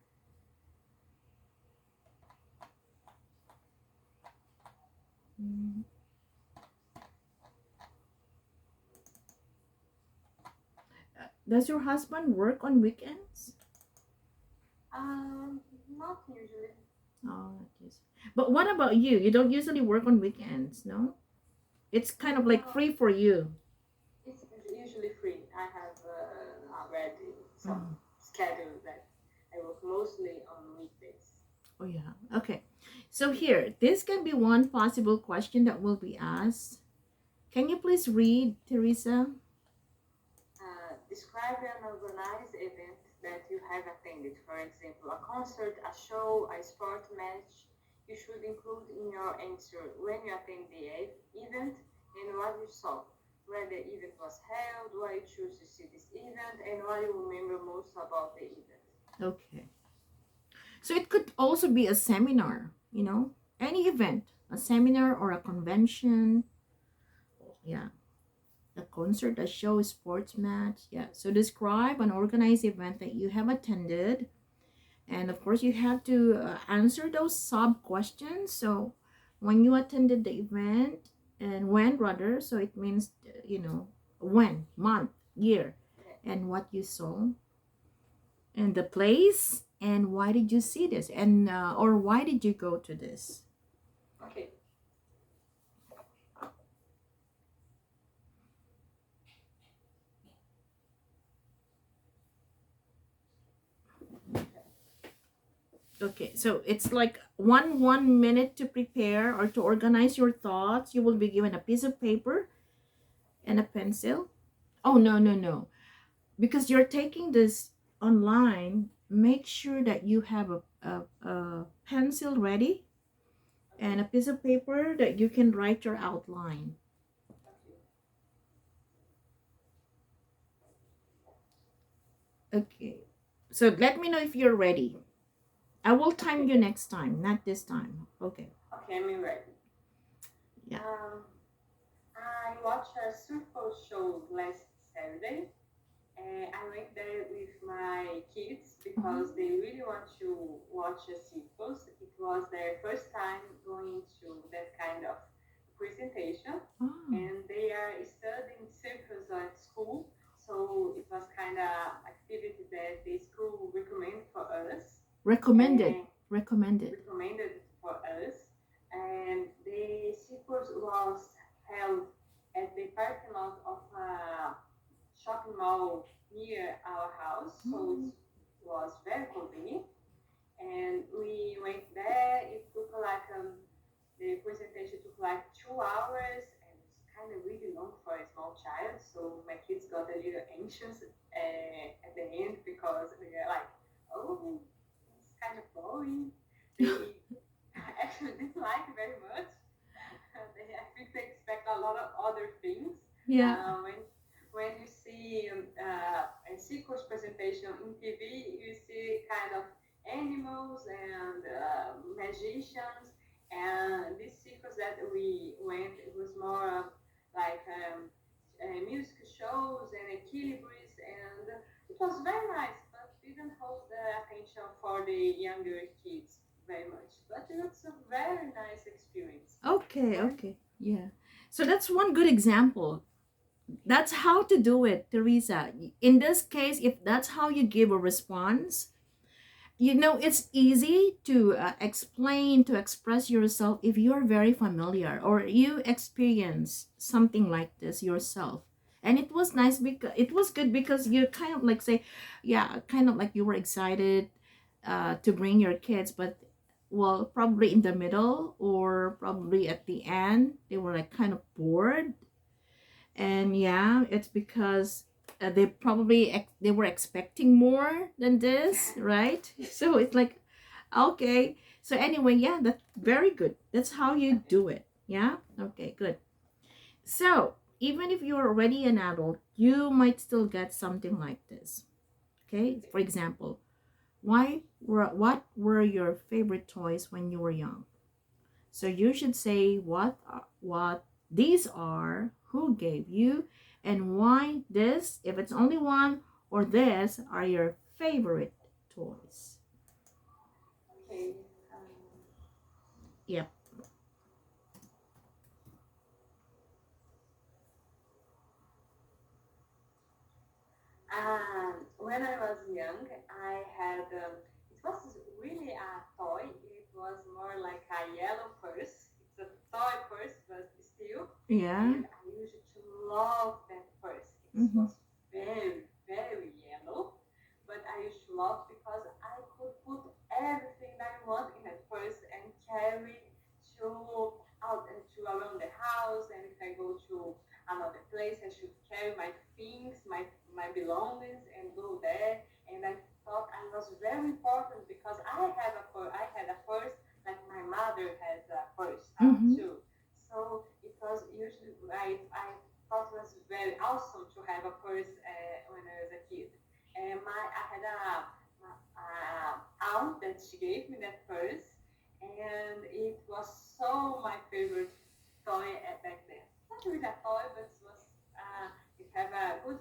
Mm. Does your husband work on weekends? Not usually. Oh, not usually. But what about you? You don't usually work on weekends, no? It's kind of like free for you. It's usually free. I have already some schedule that I work mostly on weekdays. Oh, yeah. Okay. So here, this can be one possible question that will be asked. Can you please read, Teresa? Describe an organized event that you have attended. For example, a concert, a show, a sport match. You should include in your answer when you attend the event and what you saw, where the event was held, why you choose to see this event, and what you remember most about the event. Okay. So it could also be a seminar, any event, a seminar or a convention. Yeah. A concert, a show, a sports match. Yeah. So describe an organized event that you have attended. And of course, you have to answer those sub questions. So when you attended the event and when, rather, so it means, when, month, year, Okay. and what you saw and the place and why did you see this and or why did you go to this. Okay. Okay, so it's like one minute to prepare or to organize your thoughts. You will be given a piece of paper and a pencil. Oh, no, no, no. Because you're taking this online, make sure that you have a pencil ready and Okay. a piece of paper that you can write your outline. Okay. Okay. So let me know if you're ready. I will time Okay. you next time, not this time. Okay. Okay, I'm ready. Yeah. I watched a circle show last Saturday. I went there with my kids because they really want to watch a circus. It was their first time going to that kind of presentation, Oh, and they are studying circus at school. So it was kind of activity that the school recommended for us. recommended. And Recommended. recommended for us, and the circus was held at the parking lot of a shopping mall near our house, so Mm. it was very convenient. And we went there. It took like the presentation took like 2 hours, and it's kind of really long for a small child. So my kids got a little anxious at the end because they were like, "Oh, it's kind of boring." They actually didn't like it very much. I think they expect a lot of other things. Yeah. When you see a circus presentation in TV, you see kind of animals and magicians. And this circus that we went, it was more like music shows and equilibrists, and it was very nice, but didn't hold the attention for the younger kids very much. But it was a very nice experience. Okay, Very okay. Yeah. So that's one good example. That's how to do it, Teresa. In this case, if that's how you give a response, it's easy to explain, to express yourself if you're very familiar or you experience something like this yourself. And it was nice because it was good because you kind of like say, yeah, kind of like you were excited to bring your kids, but well, probably in the middle or probably at the end, they were like kind of bored. And yeah, it's because they were expecting more than this, right? So it's like, okay. So anyway, yeah, that's very good. That's how you do it. Yeah. Okay, good. So even if you're already an adult, you might still get something like this. Okay. For example, what were your favorite toys when you were young? So you should say what these are, who gave you, and why this, if it's only one, or this are your favorite toys. okay. Yep. When I was young, I had it was really a toy. It was more like a yellow purse. It's a toy purse, but still. Yeah. And I used to love that purse. It Mm-hmm. was very, very yellow, but I used to love because I could put everything that I want in that purse and carry to out and to around the house. And if I go to another place, I should carry my things, my belongings, and go there. And I thought I was very important because I had a purse like my mother that she gave me that purse, and it was so my favorite toy at back then. Not really a toy, but it have a good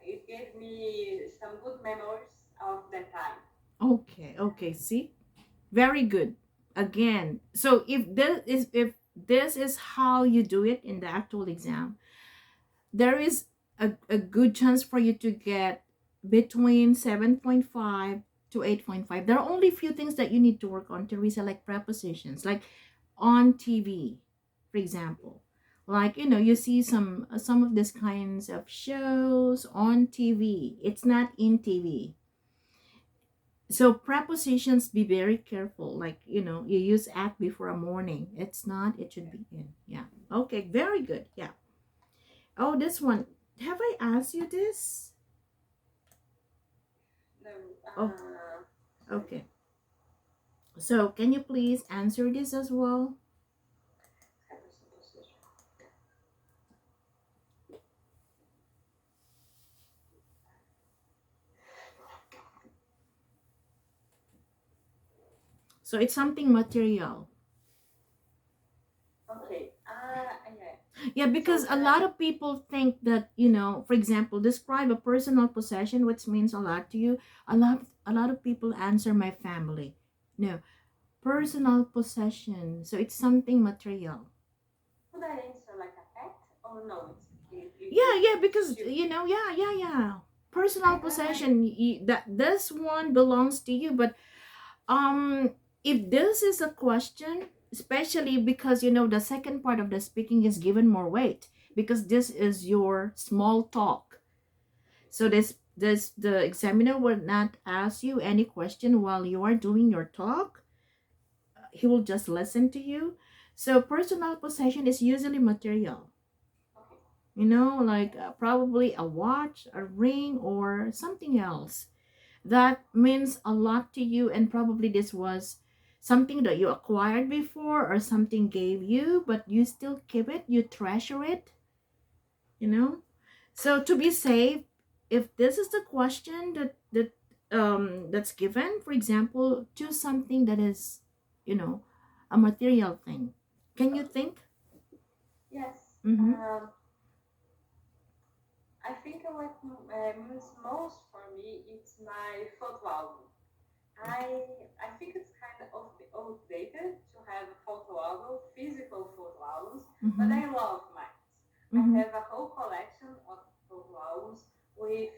it gave me some good memories of that time. Okay, okay. See, very good. Again, so if this is how you do it in the actual exam, there is a good chance for you to get between 7.5 to 8.5. There are only few things that you need to work on, Teresa, like prepositions, like on TV, for example. Like, you see some of these kinds of shows on TV. It's not in TV. So prepositions, be very careful. Like, you use at before a morning. It's not, it should be in. Yeah. Okay, very good. Yeah. Oh, this one. Have I asked you this? No, Oh, sorry. okay. So, can you please answer this as well? So, it's something material. Okay. Yeah. Yeah, because So a lot of people think that, for example, describe a personal possession, which means a lot to you. A lot of people answer my family. No, personal possession. So, it's something material. could I answer like a pet or no? Yeah, yeah, because Shoot. yeah. Personal possession. That this one belongs to you, but um if this is a question, especially because the second part of the speaking is given more weight, because this is your small talk. So this the examiner will not ask you any question while you are doing your talk. He will just listen to you. So personal possession is usually material, Okay. like probably a watch, a ring, or something else that means a lot to you, and probably this was something that you acquired before or something gave you, but you still keep it, you treasure it, you know so to be safe, if this is the question that's given, for example, choose something that is you know a material thing. Can you Okay. think? Yes. Mm-hmm. I think what means most for me it's my photo album. I think it's kind of outdated to have a photo album, physical photo albums, but Mm-hmm. I love mine. I Mm-hmm. have a whole collection of photo albums with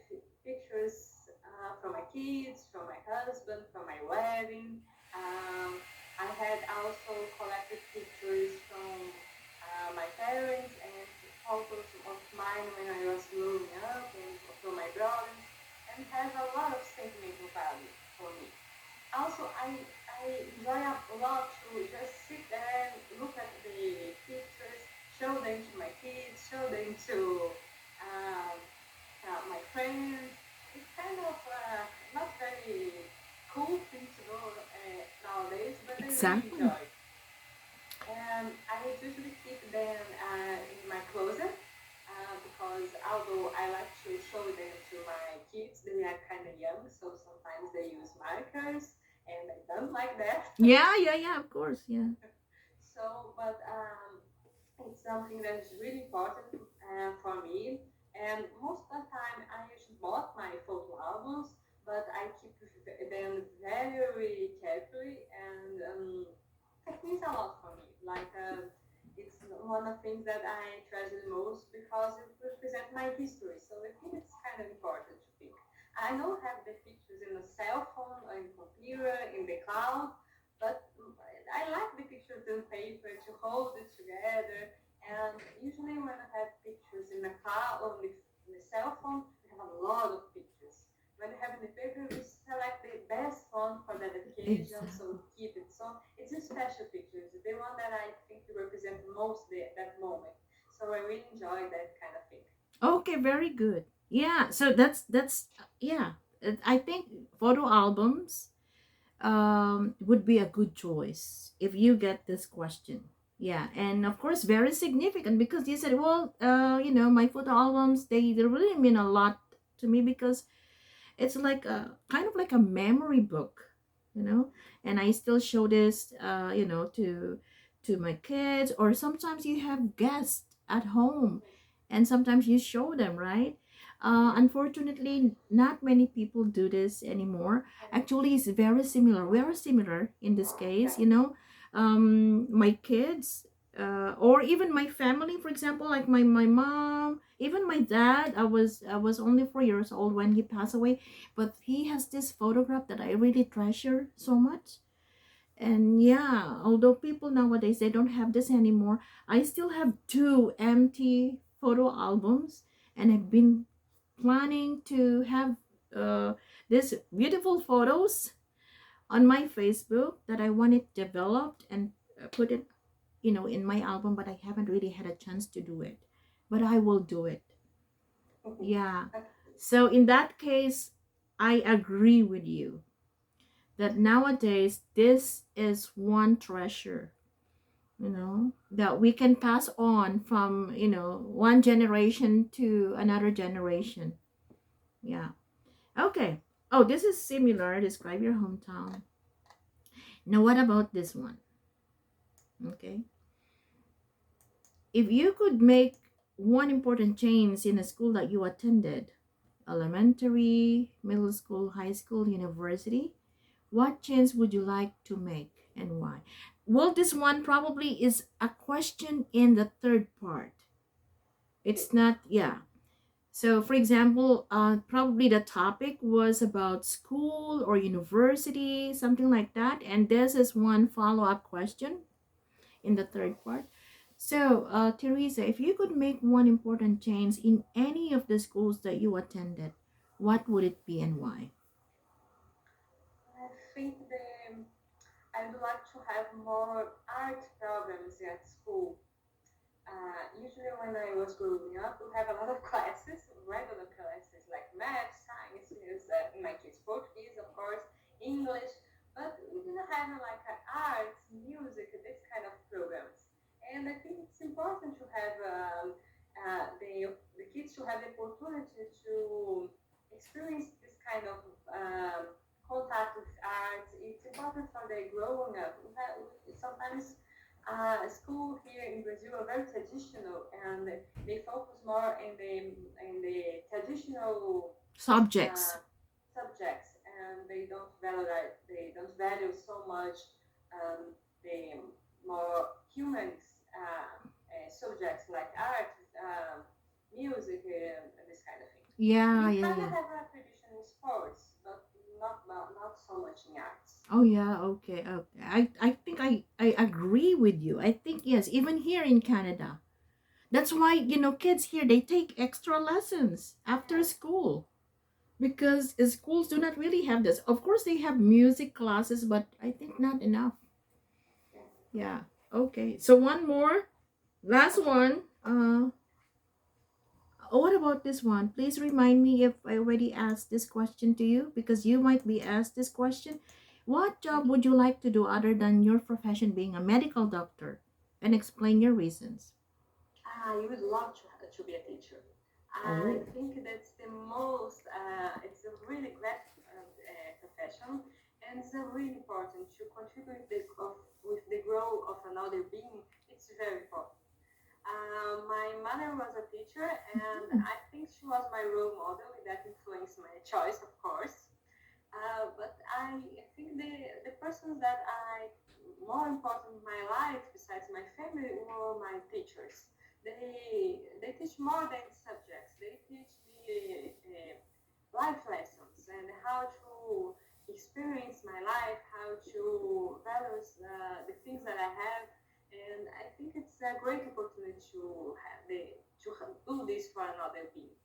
pictures from my kids, from my husband, from my wedding. Um, I had also collected pictures from my parents and photos of mine when I was growing up and from my brothers, and has a lot of sentimental value for me. Also, I enjoy a lot to just sit there and look at the pictures, show them to my kids, show them to um, my friends. It's kind of not very cool thing to do nowadays, but I really Exactly. enjoy. And I usually keep them in my closet because although I like to show them to my kids, they are kind of young, so sometimes they use markers, and I don't like that. Yeah, of course, yeah. So, but it's something that is really important for me. And most of the time, I usually bought my photo albums, but I keep them very carefully, and it means a lot for me. Like it's one of the things that I treasure the most because it represents my history. So I think it's kind of important to think. I don't have the pictures in a cell phone or in computer in the cloud, but I like the pictures on paper to hold it together. And usually when I have pictures in the cloud or in the cell phone, I have a lot of pictures. When I have in the paper, we select the best one for that occasion, so Exactly. keep it. So it's a special pictures, the one that I think represent most that moment. So I really enjoy that kind of thing. Okay, very good. Yeah, so that's yeah. I think photo albums would be a good choice if you get this question. Yeah, and of course very significant because you said, well, my photo albums, they really mean a lot to me because It's like a kind of like a memory book, you know. And I still show this, to my kids, or sometimes you have guests at home, and sometimes you show them, right? Unfortunately, not many people do this anymore. Actually, it's very similar. We are similar in this case, my kids, or even my family, for example, like my mom, even my dad. I was only 4 years old when he passed away, but he has this photograph that I really treasure so much. And yeah, although people nowadays they don't have this anymore, I still have two empty photo albums, and I've been planning to have uh, these beautiful photos on my Facebook that I want it developed and put it, in my album, but I haven't really had a chance to do it. But I will do it. Yeah. So in that case, I agree with you that nowadays this is one treasure, that we can pass on from, one generation to another generation. Yeah. Okay. Oh, this is similar. Describe your hometown. Now, what about this one? Okay. If you could make one important change in a school that you attended, elementary, middle school, high school, university, what change would you like to make and why? Well, this one probably is a question in the third part. It's not, yeah. So, for example, probably the topic was about school or university, something like that. And this is one follow up question in the third part. So, Teresa, if you could make one important change in any of the schools that you attended, what would it be and why? I think I'd like to have more art programs at school. Usually, when I was growing up, we have a lot of classes, regular classes like math, sciences, in my case, Portuguese, of course, English, but we didn't have like arts, music, this kind of programs. And I think it's important to have the kids to have the opportunity to experience this kind of contact with art. It's important for their growing up. Sometimes school here in Brazil are very traditional, and they focus more in the traditional Subjects. uh, subjects, and they don't value so much the more humans subjects like art, music, and this kind of thing. Yeah, We yeah, kind of yeah. have a tradition in sports, but not so much in arts. Oh yeah, okay, okay. I think I agree with you. I think yes, even here in Canada. That's why, kids here they take extra lessons after Yes. school, because schools do not really have this. Of course they have music classes, but I think not enough. Yes. Yeah. Okay. So one more, last one. What about this one? Please remind me if I already asked this question to you, because you might be asked this question. What job would you like to do other than your profession being a medical doctor? And explain your reasons. I would love to be a teacher. I Oh. think that's the most, it's a really great profession, and it's really important to contribute with the growth of another being. It's very important. My mother was a teacher, and Mhm. I think she was my role model. That influenced my choice, of course. But I think the persons that I more important in my life besides my family were my teachers. They teach more than subjects. They teach me life lessons and how to experience my life, how to value the things that I have, and I think it's a great opportunity to do this for another being.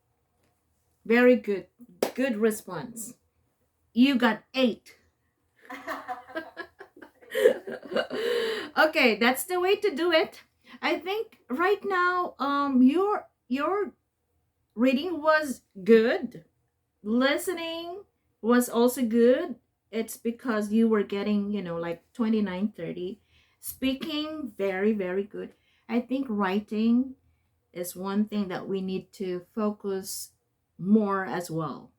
Very good. Good response. You got eight. Thank you. Okay, that's the way to do it. I think right now, your reading was good. Listening was also good. It's because you were getting, like 29, 30. Speaking, very, very good. I think writing is one thing that we need to focus more as well.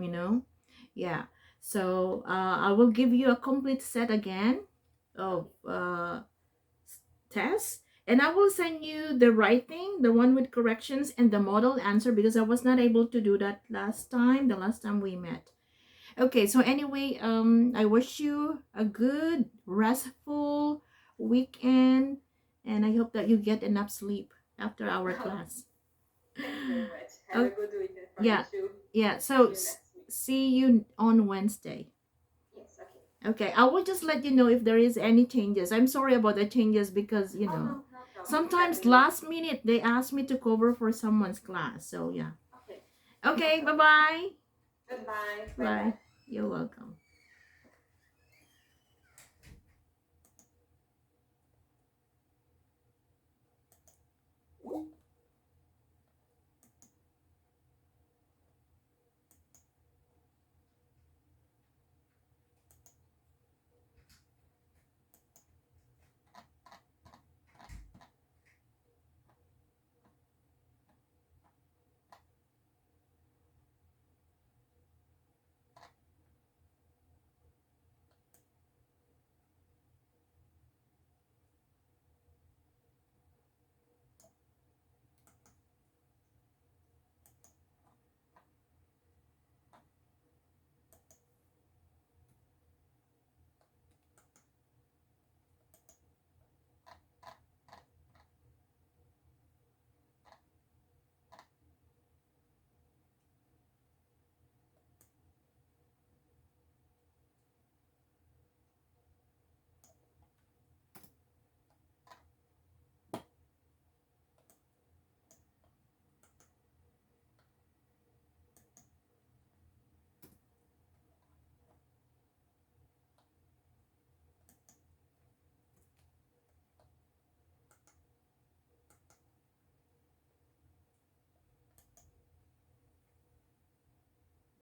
you know. Yeah, so I will give you a complete set again of tests, and I will send you the writing, the one with corrections, and the model answer, because I was not able to do that the last time we met. Okay, so anyway, I wish you a good restful weekend, and I hope that you get enough sleep after our class. Thank you very much. Have Oh, a good weekend for you yeah, too. yeah. See So you next week. see you on Wednesday. Yes, okay. Okay, I will just let you know if there is any changes. I'm sorry about the changes because, Oh, no, no problem. Let sometimes me know. last minute they ask me to cover for someone's class. So yeah. Okay, no Okay, problem. bye-bye. Goodbye. Bye Bye. bye. You're welcome.